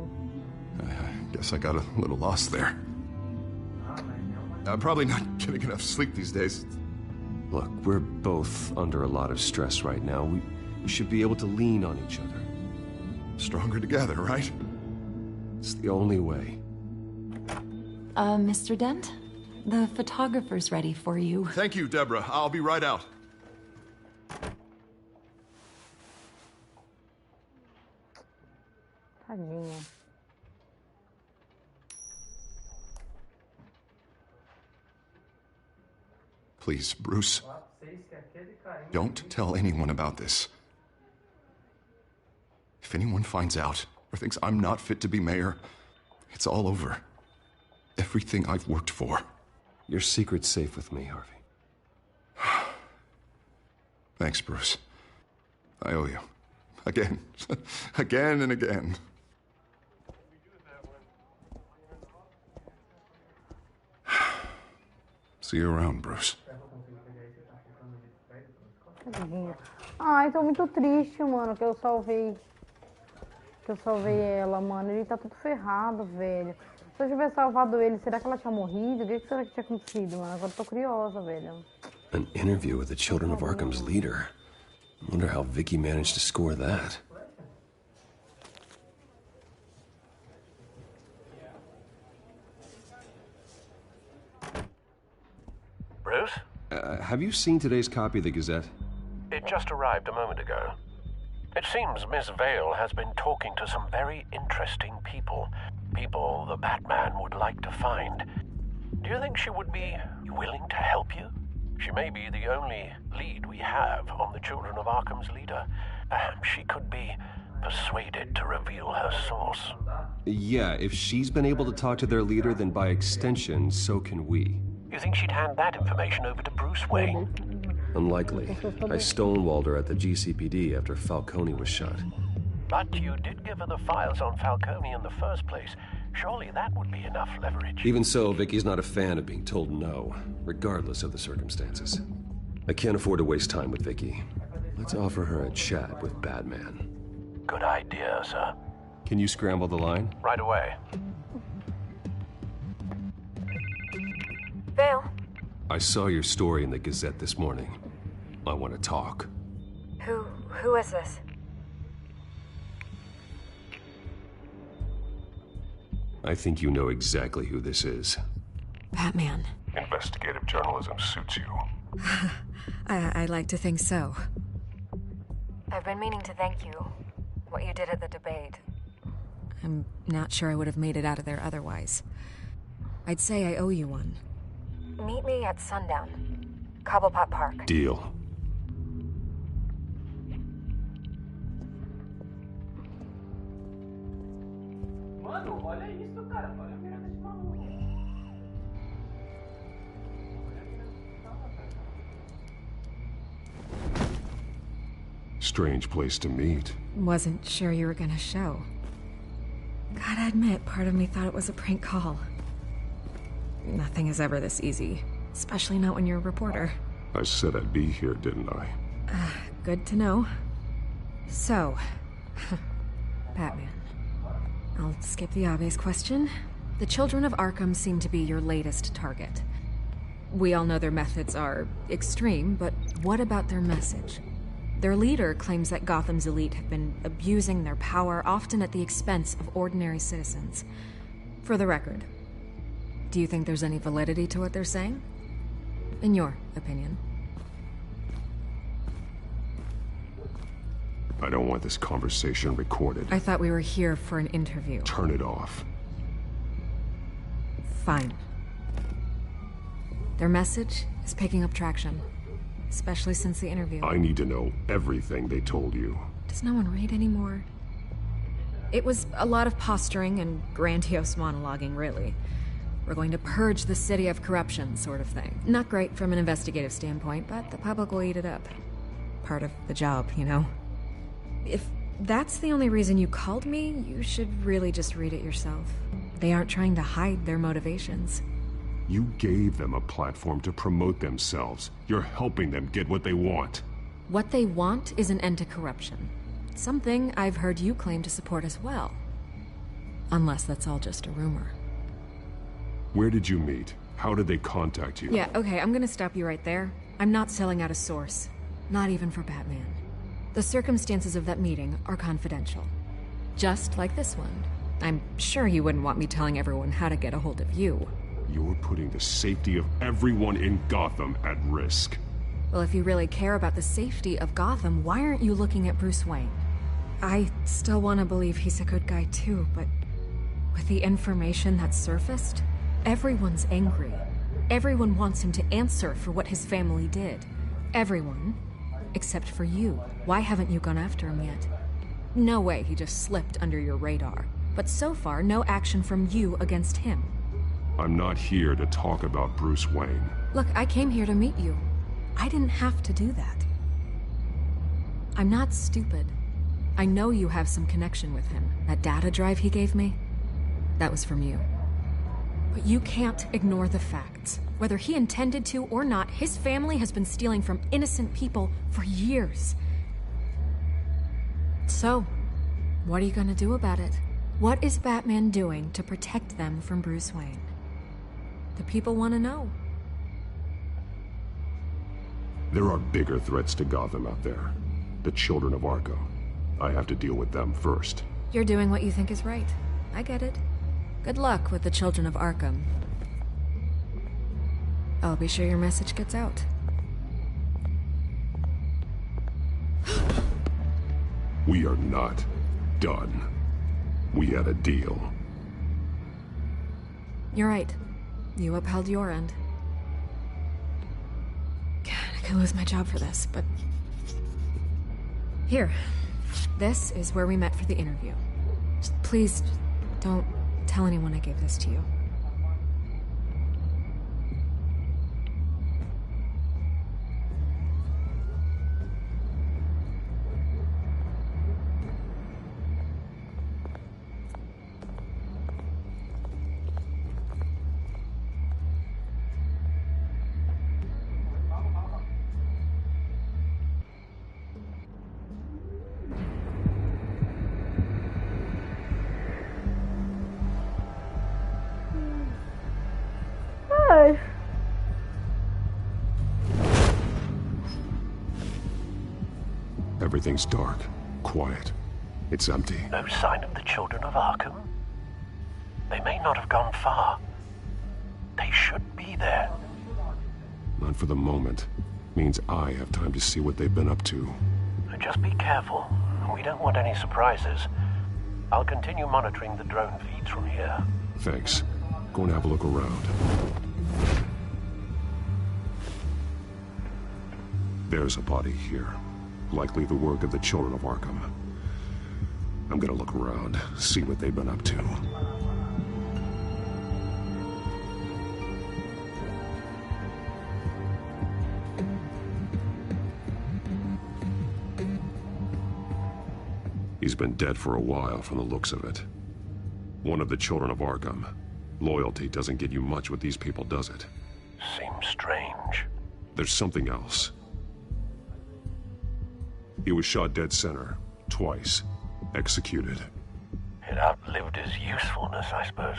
I guess I got a little lost there. I'm probably not getting enough sleep these days. Look, we're both under a lot of stress right now. We should be able to lean on each other. Stronger together, right? It's the only way. Mr. Dent? The photographer's ready for you. Thank you, Deborah. I'll be right out. Tadinho. Please, Bruce. Don't tell anyone about this. If anyone finds out or thinks I'm not fit to be mayor, it's all over. Everything I've worked for. Your secret's safe with me, Harvey. Thanks, Bruce. I owe you. Again. Again and again. See you around, Bruce. Ai, tô muito triste, mano, que eu salvei ela, mano. Ele tá tudo ferrado, velho. Se eu tivesse salvado ele, será que ela tinha morrido? O que será que tinha acontecido, mano? Agora eu tô curiosa, velho. An interview with the Children of Arkham's leader. I wonder how Vicky managed to score that. Bruce? Have you seen today's copy of the Gazette? It just arrived a moment ago. It seems Miss Vale has been talking to some very interesting people. People the Batman would like to find. Do you think she would be willing to help you? She may be the only lead we have on the Children of Arkham's leader. Perhaps she could be persuaded to reveal her source. Yeah, if she's been able to talk to their leader, then by extension, so can we. You think she'd hand that information over to Bruce Wayne? Unlikely. I stonewalled her at the GCPD after Falcone was shot. But you did give her the files on Falcone in the first place. Surely that would be enough leverage. Even so, Vicky's not a fan of being told no, regardless of the circumstances. I can't afford to waste time with Vicky. Let's offer her a chat with Batman. Good idea, sir. Can you scramble the line? Right away. Vale? I saw your story in the Gazette this morning. I want to talk. Who is this? I think you know exactly who this is. Batman. Investigative journalism suits you. I like to think so. I've been meaning to thank you. What you did at the debate. I'm not sure I would have made it out of there otherwise. I'd say I owe you one. Meet me at sundown. Cobblepot Park. Deal. Mano, olha isso, cara. Olha a merda desse maluco. Strange place to meet. Wasn't sure you were gonna show. Gotta admit, part of me thought it was a prank call. Nothing is ever this easy, especially not when you're a reporter. I said I'd be here, didn't I? Good to know. So, Batman. I'll skip the obvious question. The children of Arkham seem to be your latest target. We all know their methods are extreme, but what about their message? Their leader claims that Gotham's elite have been abusing their power, often at the expense of ordinary citizens. For the record, do you think there's any validity to what they're saying? In your opinion? I don't want this conversation recorded. I thought we were here for an interview. Turn it off. Fine. Their message is picking up traction, especially since the interview. I need to know everything they told you. Does no one read anymore? It was a lot of posturing and grandiose monologuing, really. We're going to purge the city of corruption, sort of thing. Not great from an investigative standpoint, but the public will eat it up. Part of the job, you know? If that's the only reason you called me, you should really just read it yourself. They aren't trying to hide their motivations. You gave them a platform to promote themselves. You're helping them get what they want. What they want is an end to corruption. Something I've heard you claim to support as well. Unless that's all just a rumor. Where did you meet? How did they contact you? Yeah, okay, I'm gonna stop you right there. I'm not selling out a source. Not even for Batman. The circumstances of that meeting are confidential. Just like this one. I'm sure you wouldn't want me telling everyone how to get a hold of you. You're putting the safety of everyone in Gotham at risk. Well, if you really care about the safety of Gotham, why aren't you looking at Bruce Wayne? I still want to believe he's a good guy too, but with the information that's surfaced, everyone's angry. Everyone wants him to answer for what his family did. Everyone, except for you. Why haven't you gone after him yet? No way he just slipped under your radar. But so far, no action from you against him. I'm not here to talk about Bruce Wayne. Look, I came here to meet you. I didn't have to do that. I'm not stupid. I know you have some connection with him. That data drive he gave me, that was from you. But you can't ignore the facts. Whether he intended to or not, his family has been stealing from innocent people for years. So, what are you gonna do about it? What is Batman doing to protect them from Bruce Wayne? The people want to know. There are bigger threats to Gotham out there. The children of Arkham. I have to deal with them first. You're doing what you think is right. I get it. Good luck with the children of Arkham. I'll be sure your message gets out. We are not done. We had a deal. You're right. You upheld your end. God, I could lose my job for this, but... Here. This is where we met for the interview. Just please, don't tell anyone I gave this to you. Everything's dark, quiet. It's empty. No sign of the children of Arkham? They may not have gone far. They should be there. Not for the moment. Means I have time to see what they've been up to. Just be careful. We don't want any surprises. I'll continue monitoring the drone feeds from here. Thanks. Go and have a look around. There's a body here. Likely the work of the children of Arkham. I'm gonna look around, see what they've been up to. He's been dead for a while from the looks of it. One of the children of Arkham. Loyalty doesn't get you much with these people, does it? Seems strange. There's something else. He was shot dead center. Twice. Executed. It outlived his usefulness, I suppose.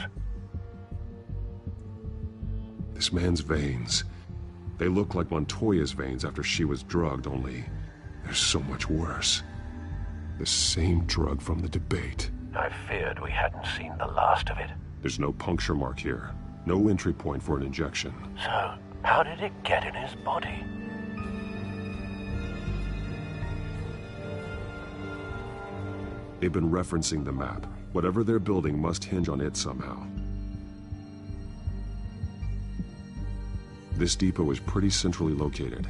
This man's veins. They look like Montoya's veins after she was drugged, only they're so much worse. The same drug from the debate. I feared we hadn't seen the last of it. There's no puncture mark here. No entry point for an injection. So, how did it get in his body? They've been referencing the map. Whatever they're building must hinge on it somehow. This depot is pretty centrally located.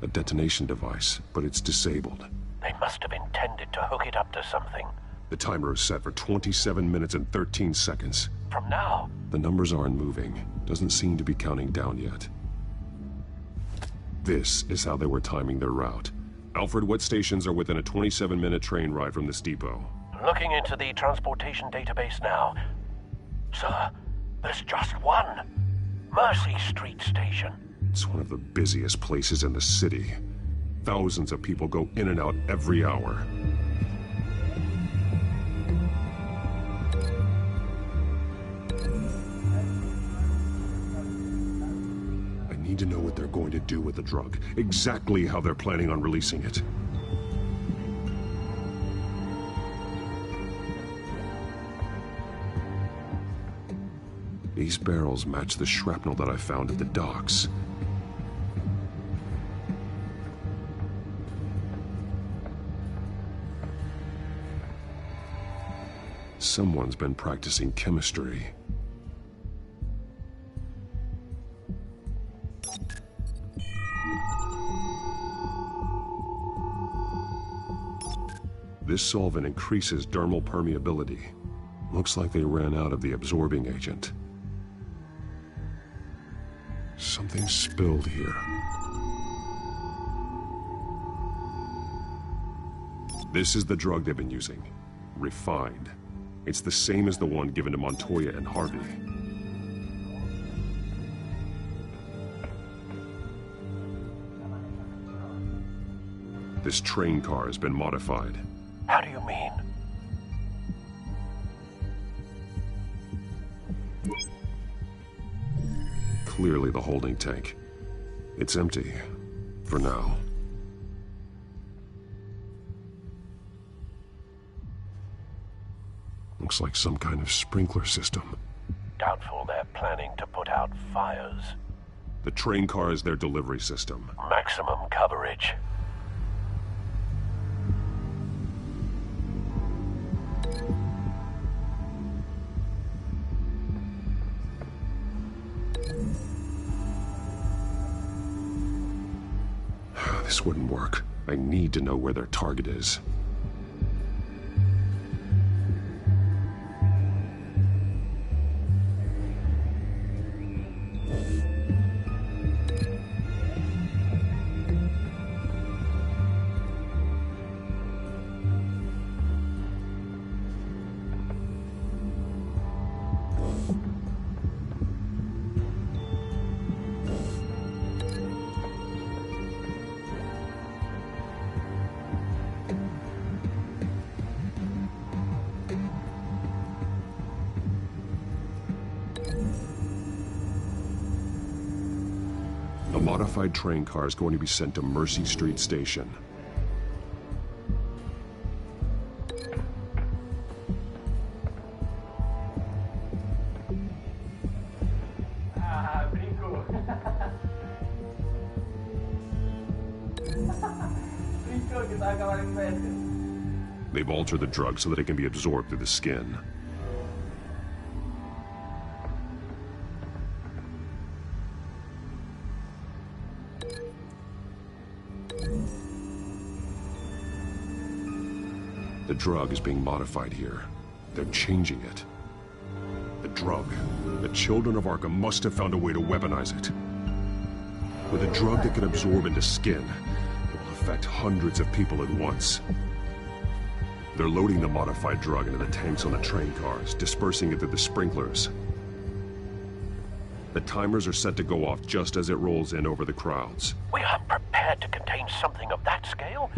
A detonation device, but it's disabled. They must have intended to hook it up to something. The timer is set for 27 minutes and 13 seconds. From now? The numbers aren't moving. Doesn't seem to be counting down yet. This is how they were timing their route. Alfred, what stations are within a 27-minute train ride from this depot? Looking into the transportation database now. Sir, there's just one. Mercy Street Station. It's one of the busiest places in the city. Thousands of people go in and out every hour. I need to know what they're going to do with the drug. Exactly how they're planning on releasing it. These barrels match the shrapnel that I found at the docks. Someone's been practicing chemistry. This solvent increases dermal permeability. Looks like they ran out of the absorbing agent. Something spilled here. This is the drug they've been using. Refined. It's the same as the one given to Montoya and Harvey. This train car has been modified. How do you mean? Clearly the holding tank. It's empty. For now. Looks like some kind of sprinkler system. Doubtful they're planning to put out fires. The train car is their delivery system. Maximum coverage. This wouldn't work. I need to know where their target is. A modified train car is going to be sent to Mercy Street Station. Brinco. Brinco que tá acabando com They've altered the drug so that it can be absorbed through the skin. The drug is being modified here. They're changing it. The drug. The children of Arkham must have found a way to weaponize it. With a drug that can absorb into skin, it will affect hundreds of people at once. They're loading the modified drug into the tanks on the train cars, dispersing it through the sprinklers. The timers are set to go off just as it rolls in over the crowds. We aren't prepared to contain something of that scale.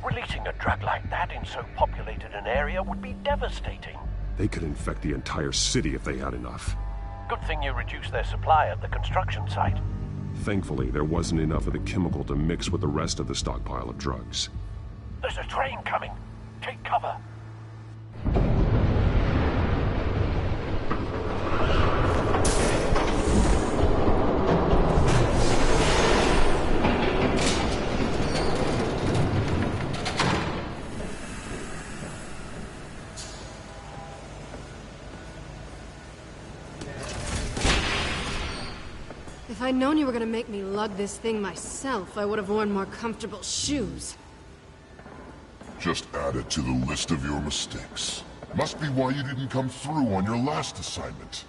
Releasing a drug like that in so populated an area would be devastating. They could infect the entire city if they had enough. Good thing you reduced their supply at the construction site. Thankfully, there wasn't enough of the chemical to mix with the rest of the stockpile of drugs. There's a train coming. Take cover. If I'd known you were gonna make me lug this thing myself, I would have worn more comfortable shoes. Just add it to the list of your mistakes. Must be why you didn't come through on your last assignment.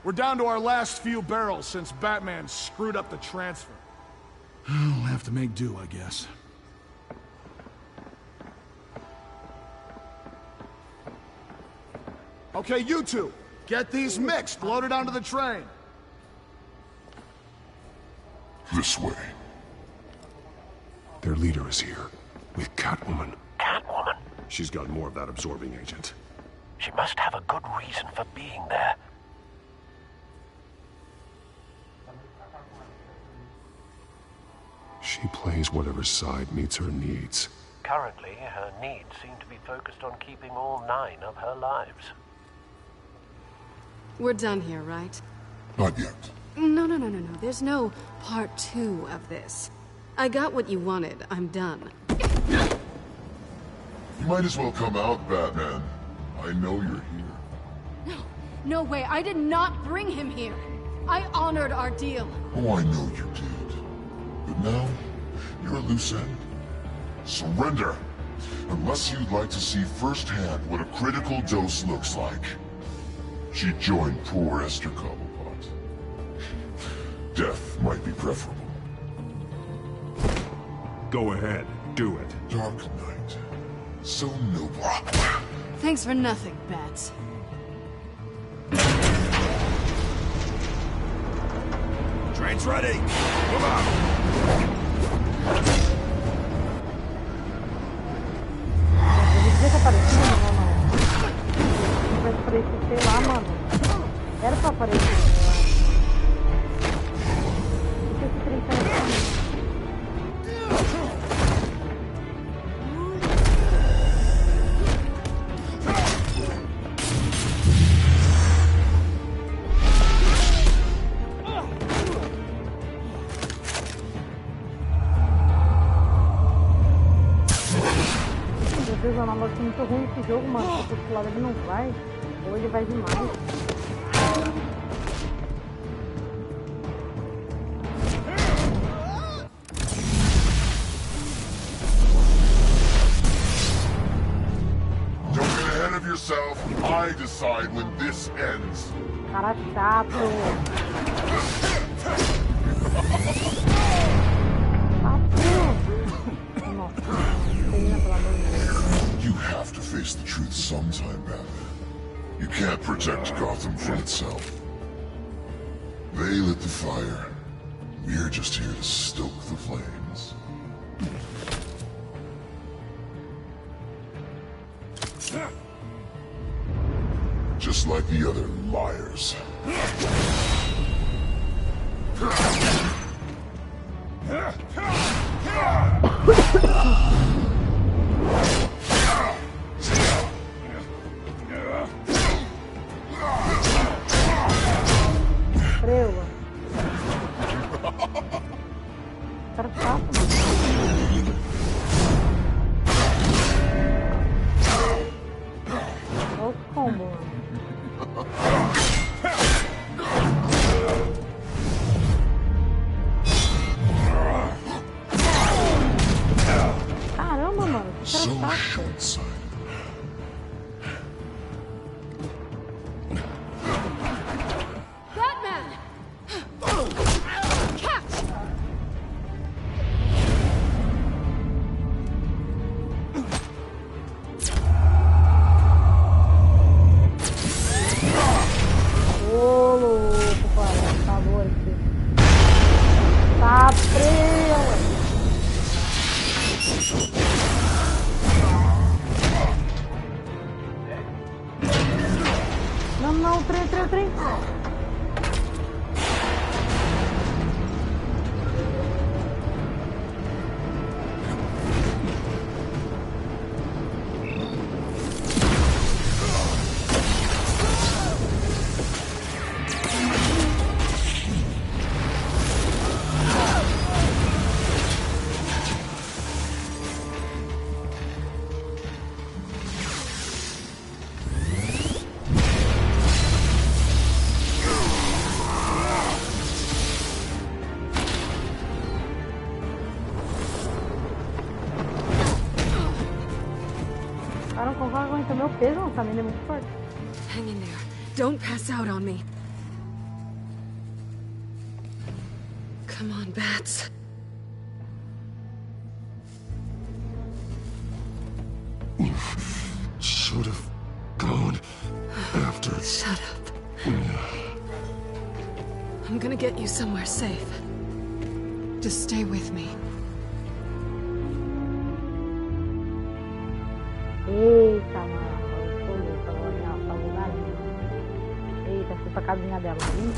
We're down to our last few barrels since Batman screwed up the transfer. We'll have to make do, I guess. Okay, you two, get these mixed, loaded onto the train. This way. Their leader is here, with Catwoman. Catwoman? She's got more of that absorbing agent. She must have a good reason for being there. She plays whatever side meets her needs. Currently, her needs seem to be focused on keeping all 9 of her lives. We're done here, right? Not yet. No. There's no part 2 of this. I got what you wanted. I'm done. You might as well come out, Batman. I know you're here. No way. I did not bring him here. I honored our deal. Oh, I know you did. But now, you're a loose end. Surrender! Unless you'd like to see firsthand what a critical dose looks like. She joined poor Esther Cobblepot. Death might be preferable. Go ahead, do it. Dark Knight. So noble. Thanks for nothing, Bats. Train's ready! Come on! Vai aparecer, sei lá, mano. Era pra aparecer. Não sei se trem tá assim. Meu Deus, é uma loja muito ruim esse jogo, mano. Se esse lado ele não vai, ou ele vai demais. Don't get ahead of yourself. I decide when this ends. Cara chato. You have to face the truth sometime, Batman. You can't protect Gotham from itself. They lit the fire. We're just here to stoke the flames. Just like the other liars. Prela. Cara chato, mano. Olha os combos, mano. Tá frio. Não, trem. Cara, não vai aguentar meu peso, essa menina é muito forte. Hang in there. Don't pass out on me. Come on, bats. You should have gone after... Shut up. I'm gonna get you somewhere safe. Just stay with me. Eita, mano. Eu tô louca, agora tá bugadinho. Eita, fui pra casinha dela, viu?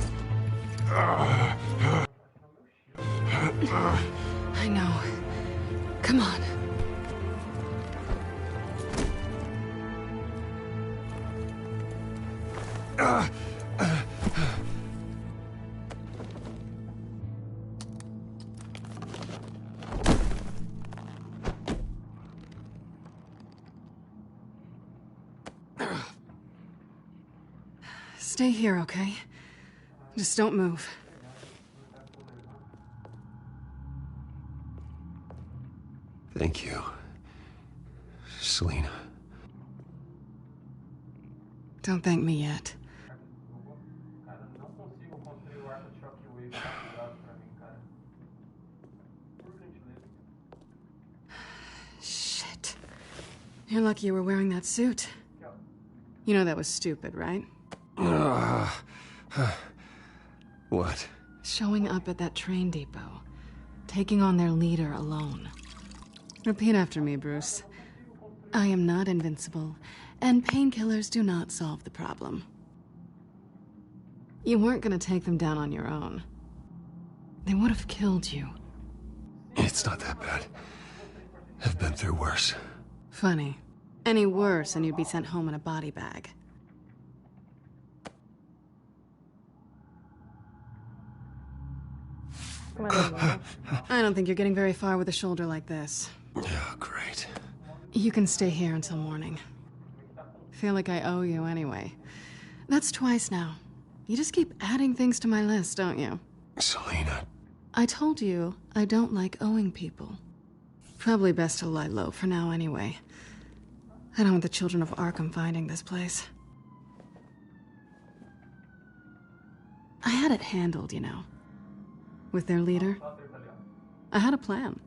I know. Come on. Stay here, okay? Just don't move. Thank you, Selena. Don't thank me yet. Shit. You're lucky you were wearing that suit. You know that was stupid, right? What? Showing up at that train depot. Taking on their leader alone. Repeat after me, Bruce. I am not invincible, and painkillers do not solve the problem. You weren't gonna take them down on your own. They would have killed you. It's not that bad. I've been through worse. Funny. Any worse and you'd be sent home in a body bag. I don't think you're getting very far with a shoulder like this. Oh, great. You can stay here until morning. Feel like I owe you anyway. That's twice now. You just keep adding things to my list, don't you? Selena. I told you I don't like owing people. Probably best to lie low for now anyway. I don't want the children of Arkham finding this place. I had it handled, you know. With their leader. I had a plan.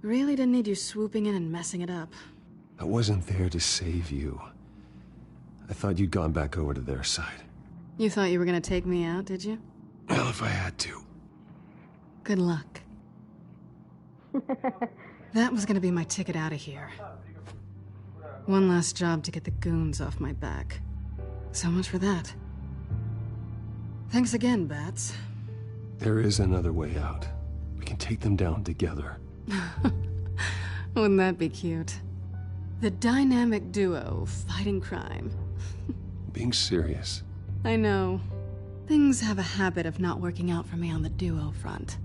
Really didn't need you swooping in and messing it up. I wasn't there to save you. I thought you'd gone back over to their side. You thought you were gonna take me out, did you? Well, if I had to. Good luck. That was gonna be my ticket out of here. One last job to get the goons off my back. So much for that. Thanks again, Bats. There is another way out. We can take them down together. Wouldn't that be cute? The dynamic duo fighting crime. Being serious. I know. Things have a habit of not working out for me on the duo front.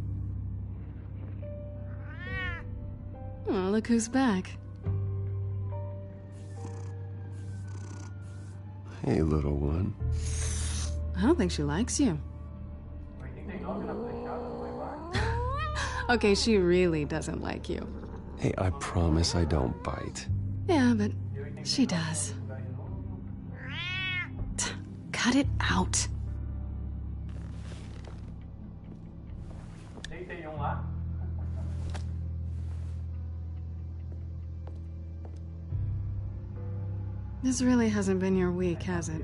Oh, look who's back. Hey, little one. I don't think she likes you. Okay, she really doesn't like you. Hey, I promise I don't bite. Yeah, but she does. Cut it out. This really hasn't been your week, has it?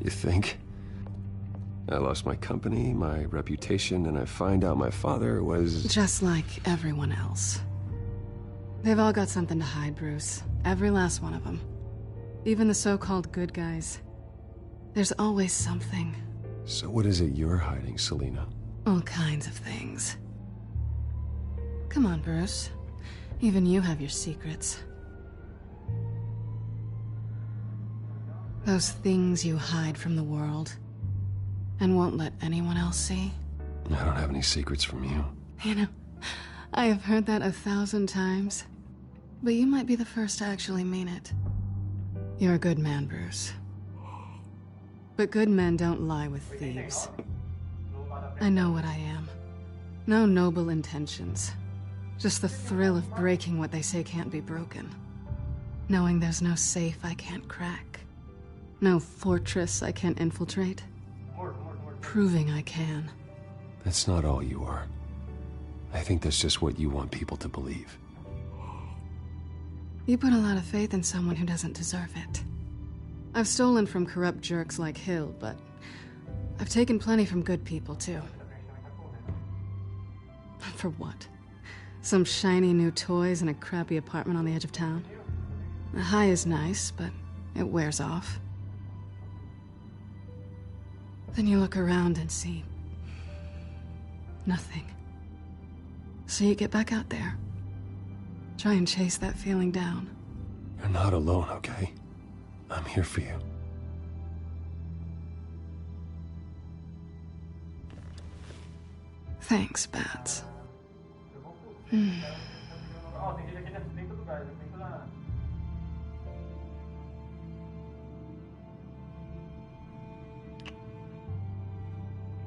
You think? I lost my company, my reputation, and I find out my father was... Just like everyone else. They've all got something to hide, Bruce. Every last one of them. Even the so-called good guys. There's always something. So what is it you're hiding, Selina? All kinds of things. Come on, Bruce. Even you have your secrets. Those things you hide from the world and won't let anyone else see. I don't have any secrets from you. You know, I have heard that 1,000 times, but you might be the first to actually mean it. You're a good man, Bruce. But good men don't lie with thieves. I know what I am. No noble intentions. Just the thrill of breaking what they say can't be broken. Knowing there's no safe I can't crack. No fortress I can't infiltrate. Proving I can. That's not all you are. I think that's just what you want people to believe. You put a lot of faith in someone who doesn't deserve it. I've stolen from corrupt jerks like Hill, but I've taken plenty from good people, too. For what? Some shiny new toys and a crappy apartment on the edge of town? The high is nice, but it wears off. Then you look around and see nothing. So you get back out there. Try and chase that feeling down. You're not alone, okay? I'm here for you. Thanks, Bats.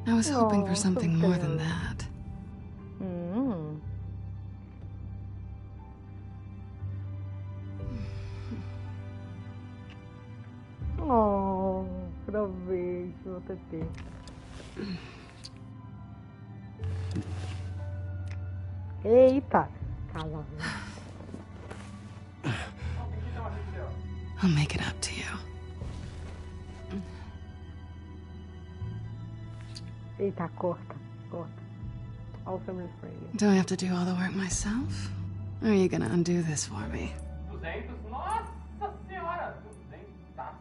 I was hoping for something more than that. Oh, finalmente, meu TT. Eita! Calma. I'll make it up to you. Eita, corta. All family friendly. Do I have to do all the work myself? Or are you gonna undo this for me? 200? Nossa senhora! 200.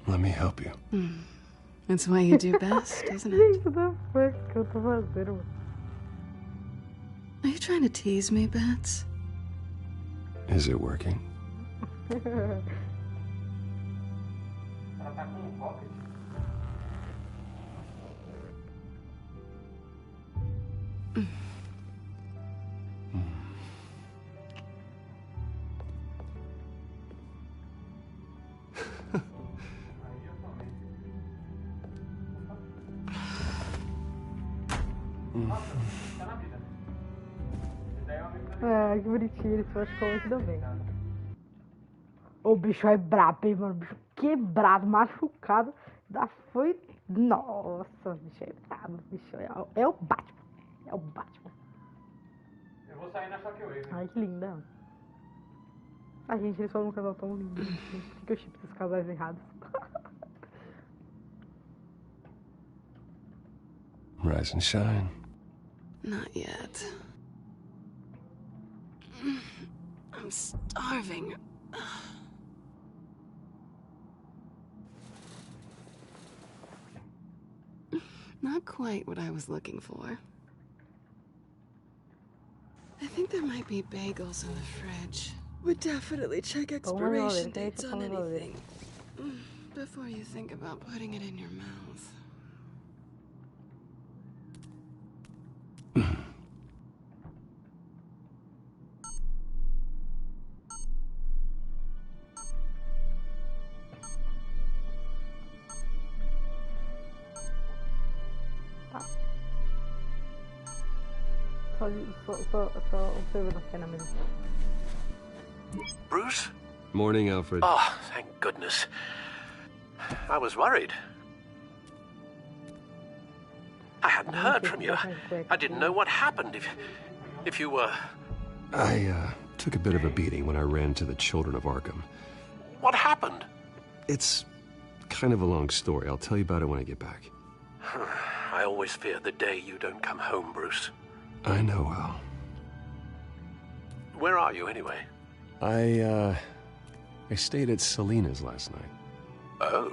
Let me help you. That's what you do best, isn't it? What que eu tô fazendo? Are you trying to tease me, Bats? Is it working? Ela tá com um pocket. Ah, que bonitinho, ele se machucou muito também. O bicho é brabo, hein, mano? O bicho quebrado, machucado. Da foi. Nossa, o bicho é brabo. O bicho é o Batman. É o Batman. Eu vou sair na Shockwave. Ai, que linda. Ai, gente, eles foram um casal tão lindo. Por que eu chipo esses casais errados? Rise and shine. Not yet. I'm starving. Not quite what I was looking for. I think there might be bagels in the fridge. Would definitely check expiration dates on anything before you think about putting it in your mouth. Só observando a cena mesmo. Bruce? Morning, Alfred. Oh, thank goodness. I was worried. I hadn't heard from you. I didn't know what happened. If you were... I took a bit of a beating when I ran to the Children of Arkham. What happened? It's kind of a long story. I'll tell you about it when I get back. I always fear the day you don't come home, Bruce. I know, Al. Where are you, anyway? I stayed at Selena's last night. Oh.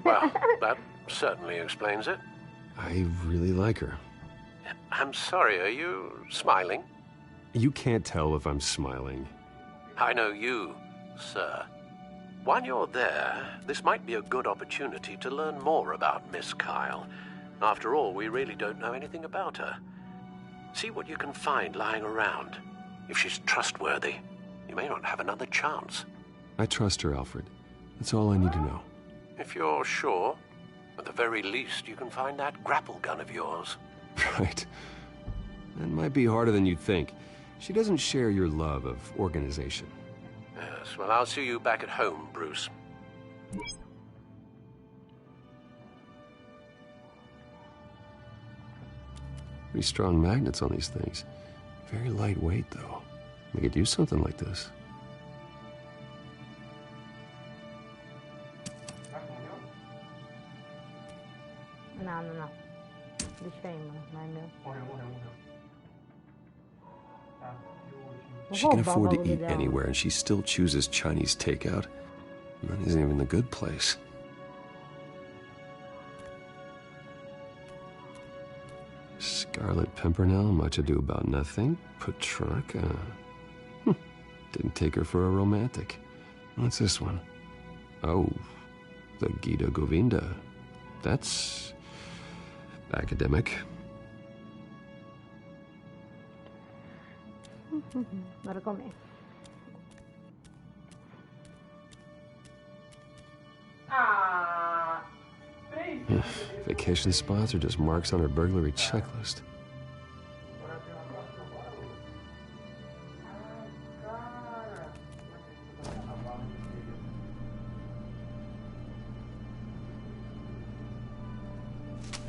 Well, that certainly explains it. I really like her. I'm sorry, are you smiling? You can't tell if I'm smiling. I know you, sir. While you're there, this might be a good opportunity to learn more about Miss Kyle. After all, we really don't know anything about her. See what you can find lying around. If she's trustworthy, you may not have another chance. I trust her, Alfred. That's all I need to know. If you're sure, at the very least, you can find that grapple gun of yours. Right. That might be harder than you'd think. She doesn't share your love of organization. Yes, well, I'll see you back at home, Bruce. Pretty strong magnets on these things. Very lightweight, though. We could use something like this. Não. Deixa aí, mano. Não é meu. She can afford to eat anywhere, and she still chooses Chinese takeout. And that isn't even the good place. Scarlet Pimpernel, much ado about nothing. Petrarca. Didn't take her for a romantic. What's this one? Oh, the Gita Govinda. That's academic. Bora comer. Vacation spots are just marks on her burglary checklist.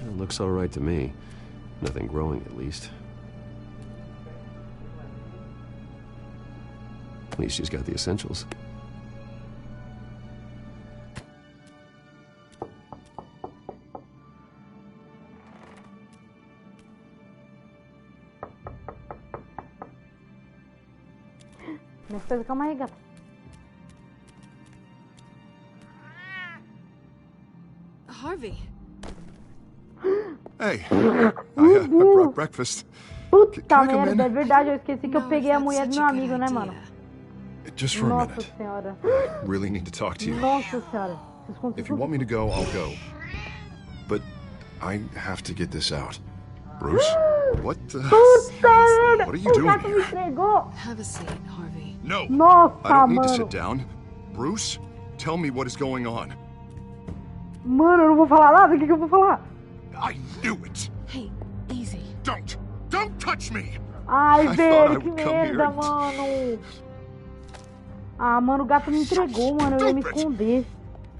It looks all right to me. Nothing growing, at least. At least she's got the essentials. Minhas coisas, calma aí, gata. Harvey. Hey, I brought breakfast. Puta merda, é verdade, eu esqueci que eu peguei a mulher do meu amigo, né, mano? Just for a Nossa minute. senhora. I really need to talk to you. Nossa senhora. If you want me to go, I'll go. But I have to get this out. Bruce? What the... Puta! What are you doing here? Have a seat, Harvey. No! Nossa, I don't need to mano. sit down. Bruce, tell me what is going on. Mano, eu não vou falar nada, o que eu vou falar? I knew it! Hey, easy. Don't touch me! Ai, I velho, thought I que would come merda, here. mano. Ah, mano, o gato me entregou, mano, eu ia me esconder.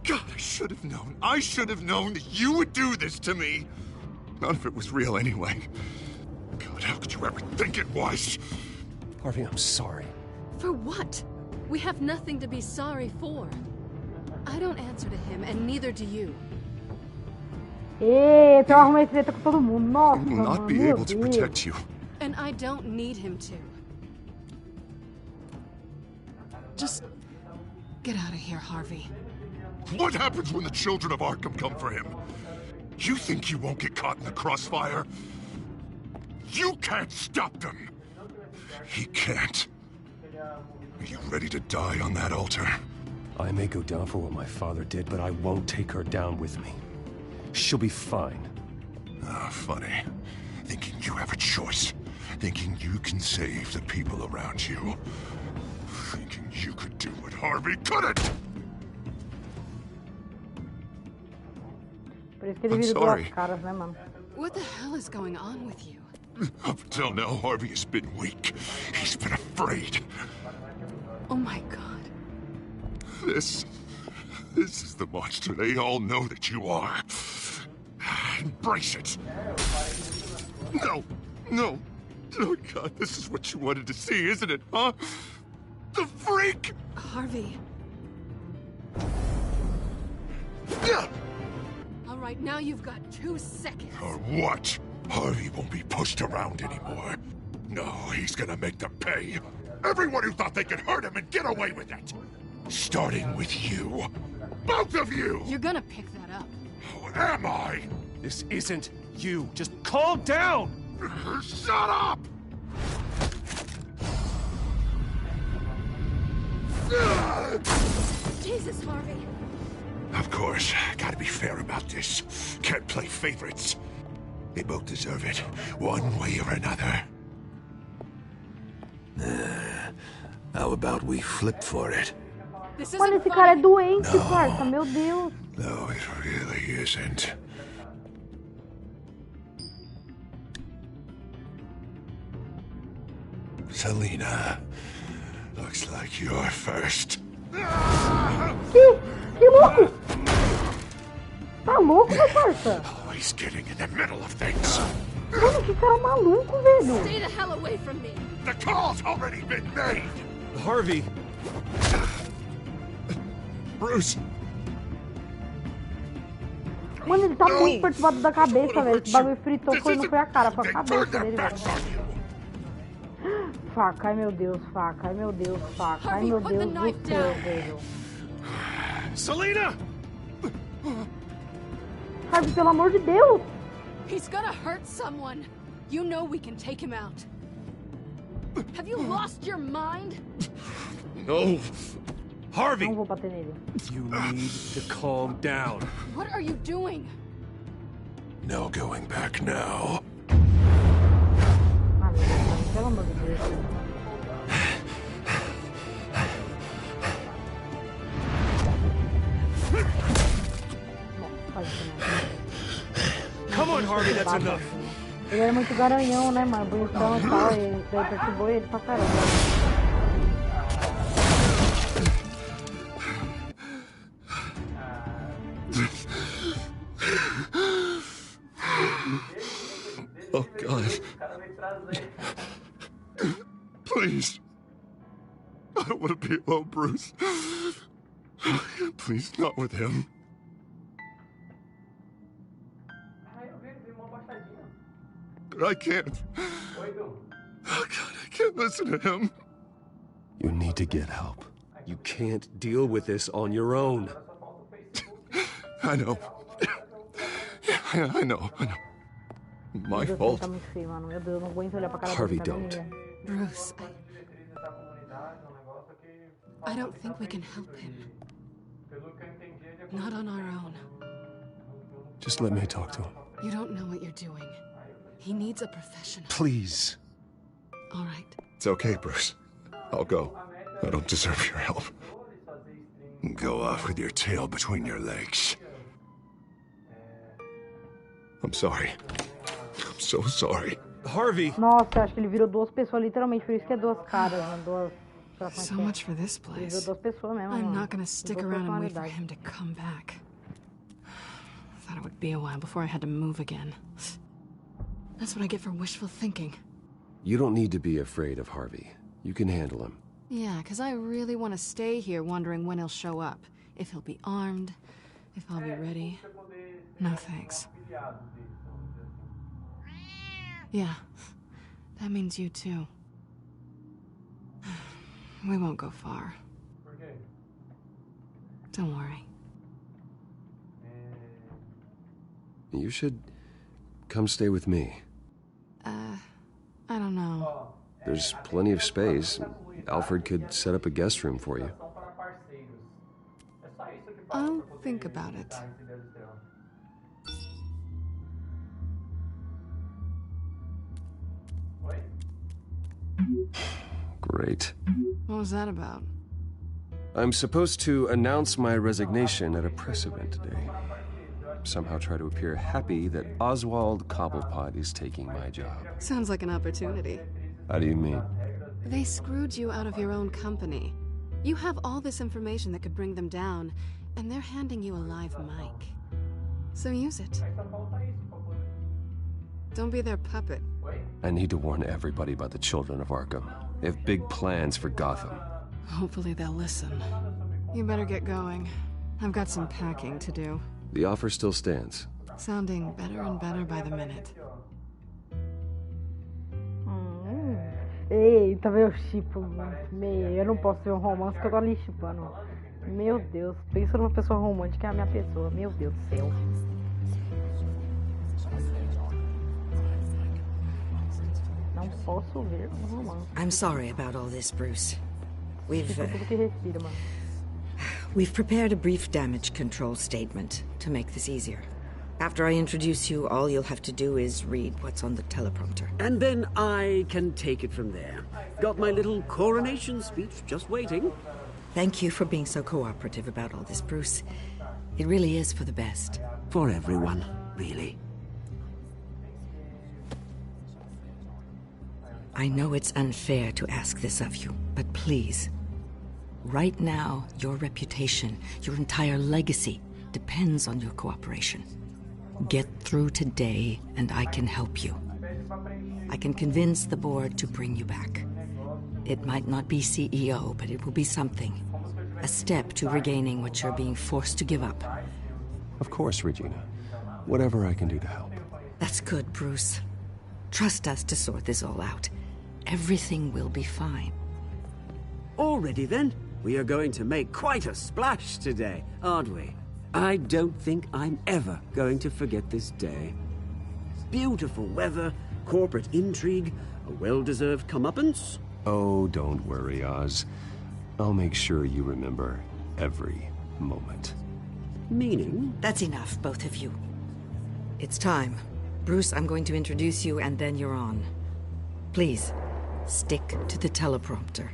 God, I should have known. I should have known that you would do this to me. None of it was real anyway. God, how could you ever think it was? Harvey, I'm sorry. For what? We have nothing to be sorry for. I don't answer to him, and neither do you. Eita, eu arrumei treta com todo mundo. Nossa, He will not mano, be meu able to Deus. protect you. And I don't need him to. Just get out of here, Harvey. What happens when the children of Arkham come for him? You think you won't get caught in the crossfire? You can't stop them! He can't. Are you ready to die on that altar? I may go down for what my father did, but I won't take her down with me. She'll be fine. Ah, funny. Thinking you have a choice. Thinking you can save the people around you. Thinking you could do what Harvey couldn't! Por isso que ele vira duas caras, né, mano? What the hell is going on with you? Up until now, Harvey has been weak. He's been afraid. Oh my God. This is the monster they all know that you are. Embrace it. No. Oh God, this is what you wanted to see, isn't it, huh? The freak! Harvey. right, now you've got 2 seconds. Or what? Harvey won't be pushed around anymore. No, he's gonna make them pay. Everyone who thought they could hurt him and get away with it. Starting with you. Both of you! You're gonna pick that up. Who am I? This isn't you. Just calm down! Shut up! Jesus, Harvey. Of course, gotta be fair about this. Can't play favorites. They both deserve it, one way or another. How about we flip for it? Mano, esse cara é doente, parça. Meu Deus. No, it really isn't. Selena, looks like you're first. Que louco! Tá louco, meu parça? Always getting in the middle of things. Mano, que cara maluco, velho. Stay the hell away from me. The call's already been made. Harvey. Bruce. Mano, ele tá muito perturbado da cabeça, velho. Esse bagulho fritou, não foi a cara, foi a cabeça dele, velho. Faca, ai meu Deus, faca, ai meu Deus, faca, ai meu Deus do céu, velho. Selena! Harvey, pelo amor de Deus! He's gonna hurt someone. You know we can take him out. Have you lost your mind? No. Harvey! Não vou bater nele. You need to calm down. What are you doing? No going back now. Ah, meu Deus, pelo amor de Deus. Come on, Harvey, that's enough. Ele era muito garanhão, né, mano? Bonitão e tal, e daí perturbou ele pra caramba. Oh, God. Please. I don't want to be alone, Bruce. Please, not with him. But I can't. Oh, God, I can't listen to him. You need to get help. You can't deal with this on your own. I know. Yeah, I know. My fault. Harvey, don't. Bruce, I don't think we can help him. Not on our own. Just let me talk to him. You don't know what you're doing. He needs a professional. Please. All right. It's okay, Bruce. I'll go. I don't deserve your help. Go off with your tail between your legs. I'm sorry. I'm so sorry. Harvey! Nossa, acho que ele virou 2 pessoas, literalmente. Por isso que é 2 caras, né? 2... So much for this place. Ele virou 2 pessoas mesmo, I'm mano. not gonna stick around and wait for him to come back. Thought it would be a while before I had to move again. That's what I get for wishful thinking. You don't need to be afraid of Harvey. You can handle him. Yeah, because I really want to stay here wondering when he'll show up. If he'll be armed, if I'll be ready. No thanks. Yeah, that means you too. We won't go far. Don't worry. You should come stay with me. I don't know. There's plenty of space. Alfred could set up a guest room for you. I'll think about it. Great. What was that about? I'm supposed to announce my resignation at a press event today. Somehow try to appear happy that Oswald Cobblepot is taking my job. Sounds like an opportunity. How do you mean? They screwed you out of your own company. You have all this information that could bring them down, and they're handing you a live mic. So use it. Don't be their puppet. I need to warn everybody about the children of Arkham. They have big plans for Gotham. Hopefully they'll listen. You better get going. I've got some packing to do. The offer still stands. Sounding better and better by the minute. Eita, meu chipo. Eu não posso ver um romance que eu tô ali chipando. Meu Deus, pensa numa pessoa romântica, é a minha pessoa. Meu Deus do céu. Não posso ver um romance. I'm sorry about all this, Bruce. We've Tudo que respira, mano. We've prepared a brief damage control statement to make this easier. After I introduce you, all you'll have to do is read what's on the teleprompter. And then I can take it from there. Got my little coronation speech just waiting. Thank you for being so cooperative about all this, Bruce. It really is for the best. For everyone, really. I know it's unfair to ask this of you, but please. Right now, your reputation, your entire legacy, depends on your cooperation. Get through today, and I can help you. I can convince the board to bring you back. It might not be CEO, but it will be something. A step to regaining what you're being forced to give up. Of course, Regina. Whatever I can do to help. That's good, Bruce. Trust us to sort this all out. Everything will be fine. Already then, we are going to make quite a splash today, aren't we? I don't think I'm ever going to forget this day. Beautiful weather, corporate intrigue, a well-deserved comeuppance. Oh, don't worry, Oz. I'll make sure you remember every moment. Meaning? That's enough, both of you. It's time. Bruce, I'm going to introduce you, and then you're on. Please, stick to the teleprompter.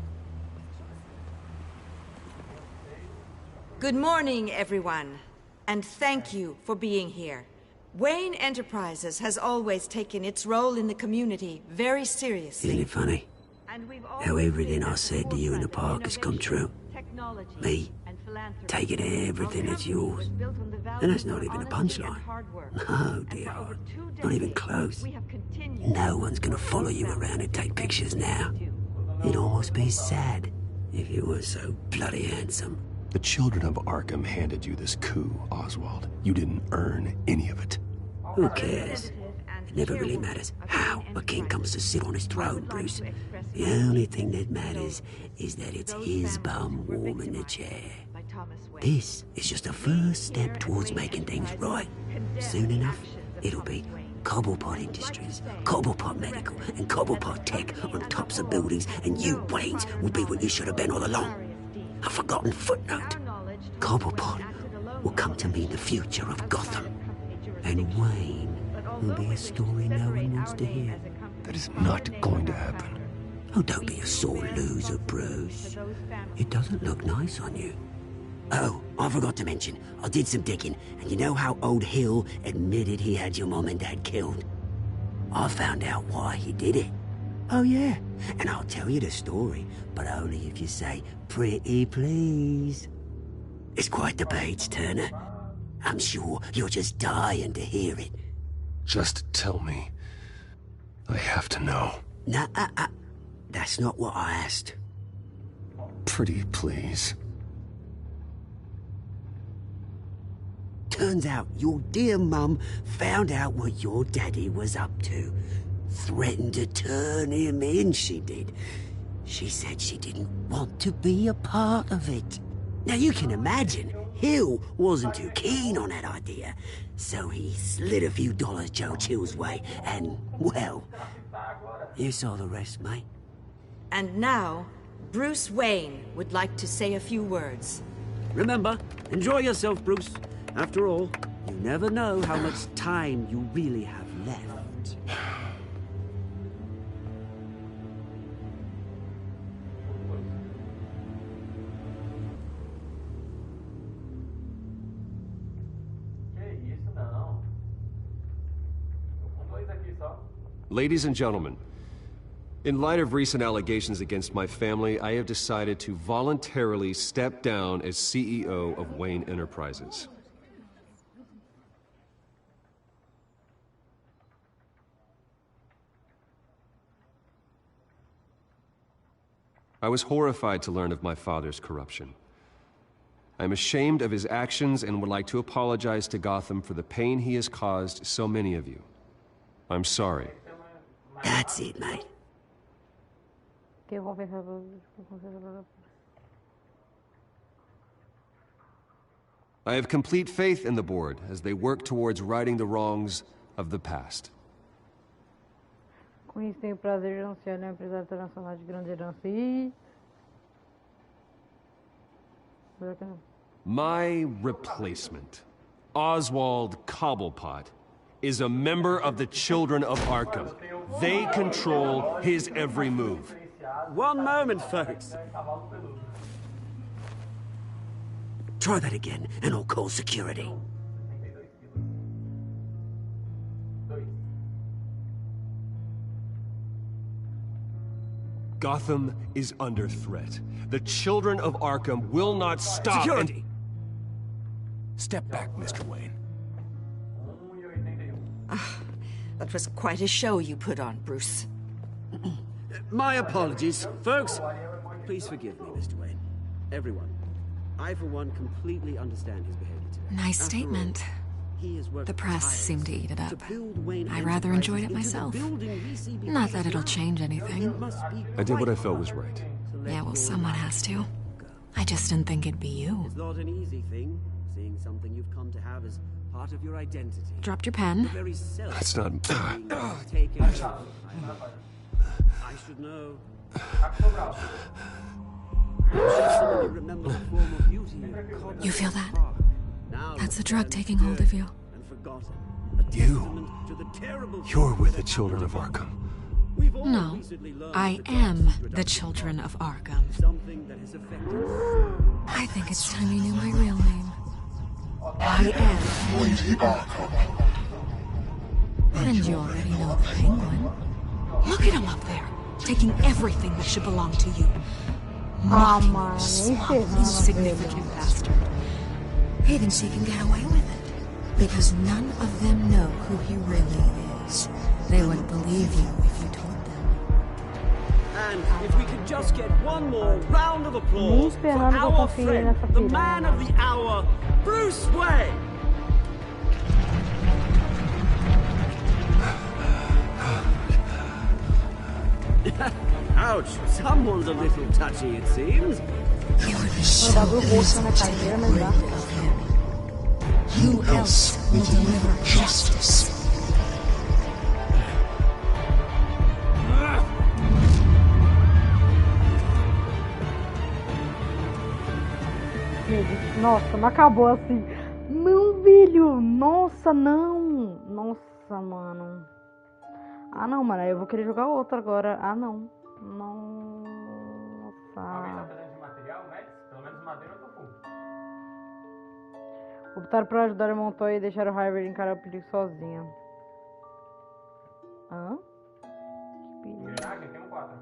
Good morning, everyone, and thank you for being here. Wayne Enterprises has always taken its role in the community very seriously. Isn't it funny? How everything I said to you in the park has come true. Me, taking everything that's yours. And that's not even a punchline. No, dear heart. Not even close. No one's gonna follow you around and take pictures now. It'd almost be sad if you were so bloody handsome. The children of Arkham handed you this coup, Oswald. You didn't earn any of it. Who cares? It never really matters how a king comes to sit on his throne, Bruce. The only thing that matters is that it's his bum warm in the chair. This is just a first step towards making things right. Soon enough, it'll be Cobblepot Industries, Cobblepot Medical, and Cobblepot Tech on tops of buildings, and you, Waynes, will be what you should have been all along. A forgotten footnote. Cobblepot will come to mean the future of Gotham. And Wayne will be a story no one wants to hear. That is not going to happen. Oh, don't be a sore loser, Bruce. It doesn't look nice on you. Oh, I forgot to mention, I did some digging, and you know how old Hill admitted he had your mom and dad killed? I found out why he did it. Oh, yeah, and I'll tell you the story, but only if you say, pretty please. It's quite the page, Turner. I'm sure you're just dying to hear it. Just tell me. I have to know. Nah, that's not what I asked. Pretty please. Turns out your dear mum found out what your daddy was up to. Threatened to turn him in, she did. She said she didn't want to be a part of it. Now you can imagine, Hill wasn't too keen on that idea. So he slid a few dollars Joe Chill's way, and, well, you saw the rest, mate. And now, Bruce Wayne would like to say a few words. Remember, enjoy yourself, Bruce. After all, you never know how much time you really have left. Ladies and gentlemen, in light of recent allegations against my family, I have decided to voluntarily step down as CEO of Wayne Enterprises. I was horrified to learn of my father's corruption. I'm ashamed of his actions and would like to apologize to Gotham for the pain he has caused so many of you. I'm sorry. That's it, mate. I have complete faith in the board as they work towards righting the wrongs of the past. Com isso, tenho o prazer de anunciar a empresa internacional de grande herança. My replacement, Oswald Cobblepot, is a member of the Children of Arkham. They control his every move. One moment, folks. Try that again, and I'll call security. Gotham is under threat. The Children of Arkham will not stop. Security! Step back, Mr. Wayne. That was quite a show you put on, Bruce. My apologies. Folks, please forgive me, Mr. Wayne. Everyone. I, for one, completely understand his behavior today. Nice statement. The press seemed to eat it up. I rather enjoyed it myself. Not that it'll change anything. I did what I felt was right. Yeah, well, someone has to. I just didn't think it'd be you. It's not an easy thing, seeing something you've come to have as part of your identity. Dropped your pen. That's not... I should know. You feel that? That's the drug taking hold of you. You're with the Children of Arkham. No, I am the Children of Arkham. I think it's time you knew my real name. I am Lady Arkham. And you already know the Penguin. Look at him up there, taking everything that should belong to you. Mocking this insignificant bastard. He thinks he can get away with it, because none of them know who he really is. They wouldn't believe you if you told them. And if we could just get one more round of applause for our friend, the man of the hour, Bruce Wayne! Ouch, someone's a little touchy, it seems. You would be so Who else will deliver justice? Nossa, não acabou assim. Não, velho. Nossa, não. Nossa, mano. Ah, não, mano. Eu vou querer jogar outro agora. Ah, não. Nossa. Alguém tá precisando de material, Max? Pelo menos madeira eu tô full. Optaram por ajudar o Montoya e deixar o Harvey encarar o perigo sozinha. Hã? Que perigo? Engrenagem, tem um 4.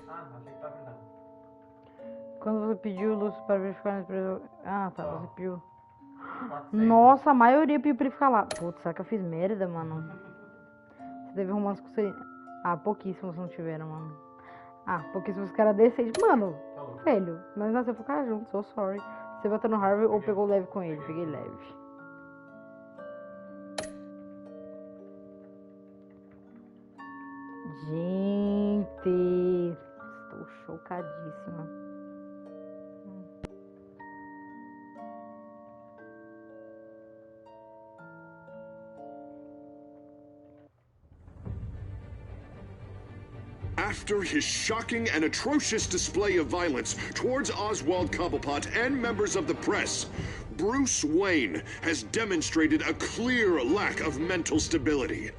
Ah, achei que tava ajudando. Quando você pediu Lúcio para verificar na empresa... Ah, tá, você pediu... Nossa, a maioria pediu pra ele ficar lá. Putz, será que eu fiz merda, mano? Você teve romance com você... Ah, pouquíssimos não tiveram, mano. Ah, pouquíssimos caras decentes. Mano, velho, nós nascemos pra ficar juntos, so sorry. Você bateu no Harvey ou pegou leve com ele? Peguei leve. Gente, estou chocadíssima. After his shocking and atrocious display of violence towards Oswald Cobblepot and members of the press, Bruce Wayne has demonstrated a clear lack of mental stability.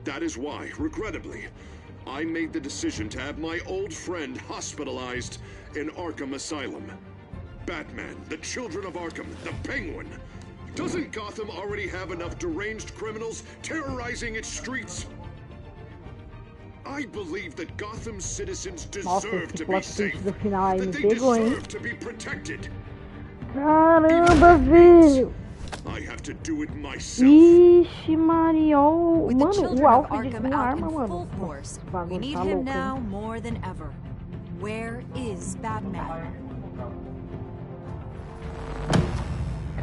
That is why, regrettably, I made the decision to have my old friend hospitalized in Arkham Asylum. Batman, the Children of Arkham, the Penguin. Doesn't Gotham already have enough deranged criminals terrorizing its streets? I believe that Gotham's citizens deserve to be safe, that they deserve to be protected. Caramba, velho! I have to do it myself. Ixi, Mario. Mano, o Alfred com arma, mano. We need him now more than ever. Where is Batman?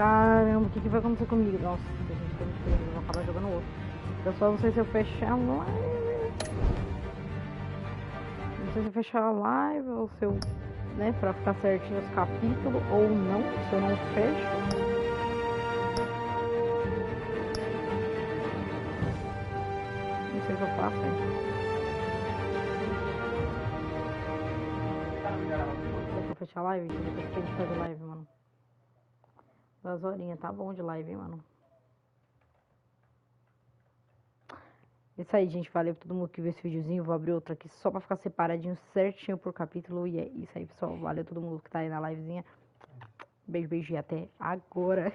Caramba, o que vai acontecer comigo? Nossa, a gente tem que eu vou acabar jogando outro. Eu só não sei se eu fechar a live. Não sei se eu fechar a live ou se eu, né, pra ficar certinho os capítulos ou não, se eu não fecho. Não sei o que eu faço, hein? Deixa eu fechar a live, gente. Depois que a gente faz live, mano. 2 horinhas, tá bom de live, hein, mano. Isso aí, gente. Valeu pra todo mundo que viu esse videozinho. Vou abrir outro aqui só pra ficar separadinho certinho por capítulo. E é isso aí, pessoal. Valeu a todo mundo que tá aí na livezinha. Beijo, beijo e até agora.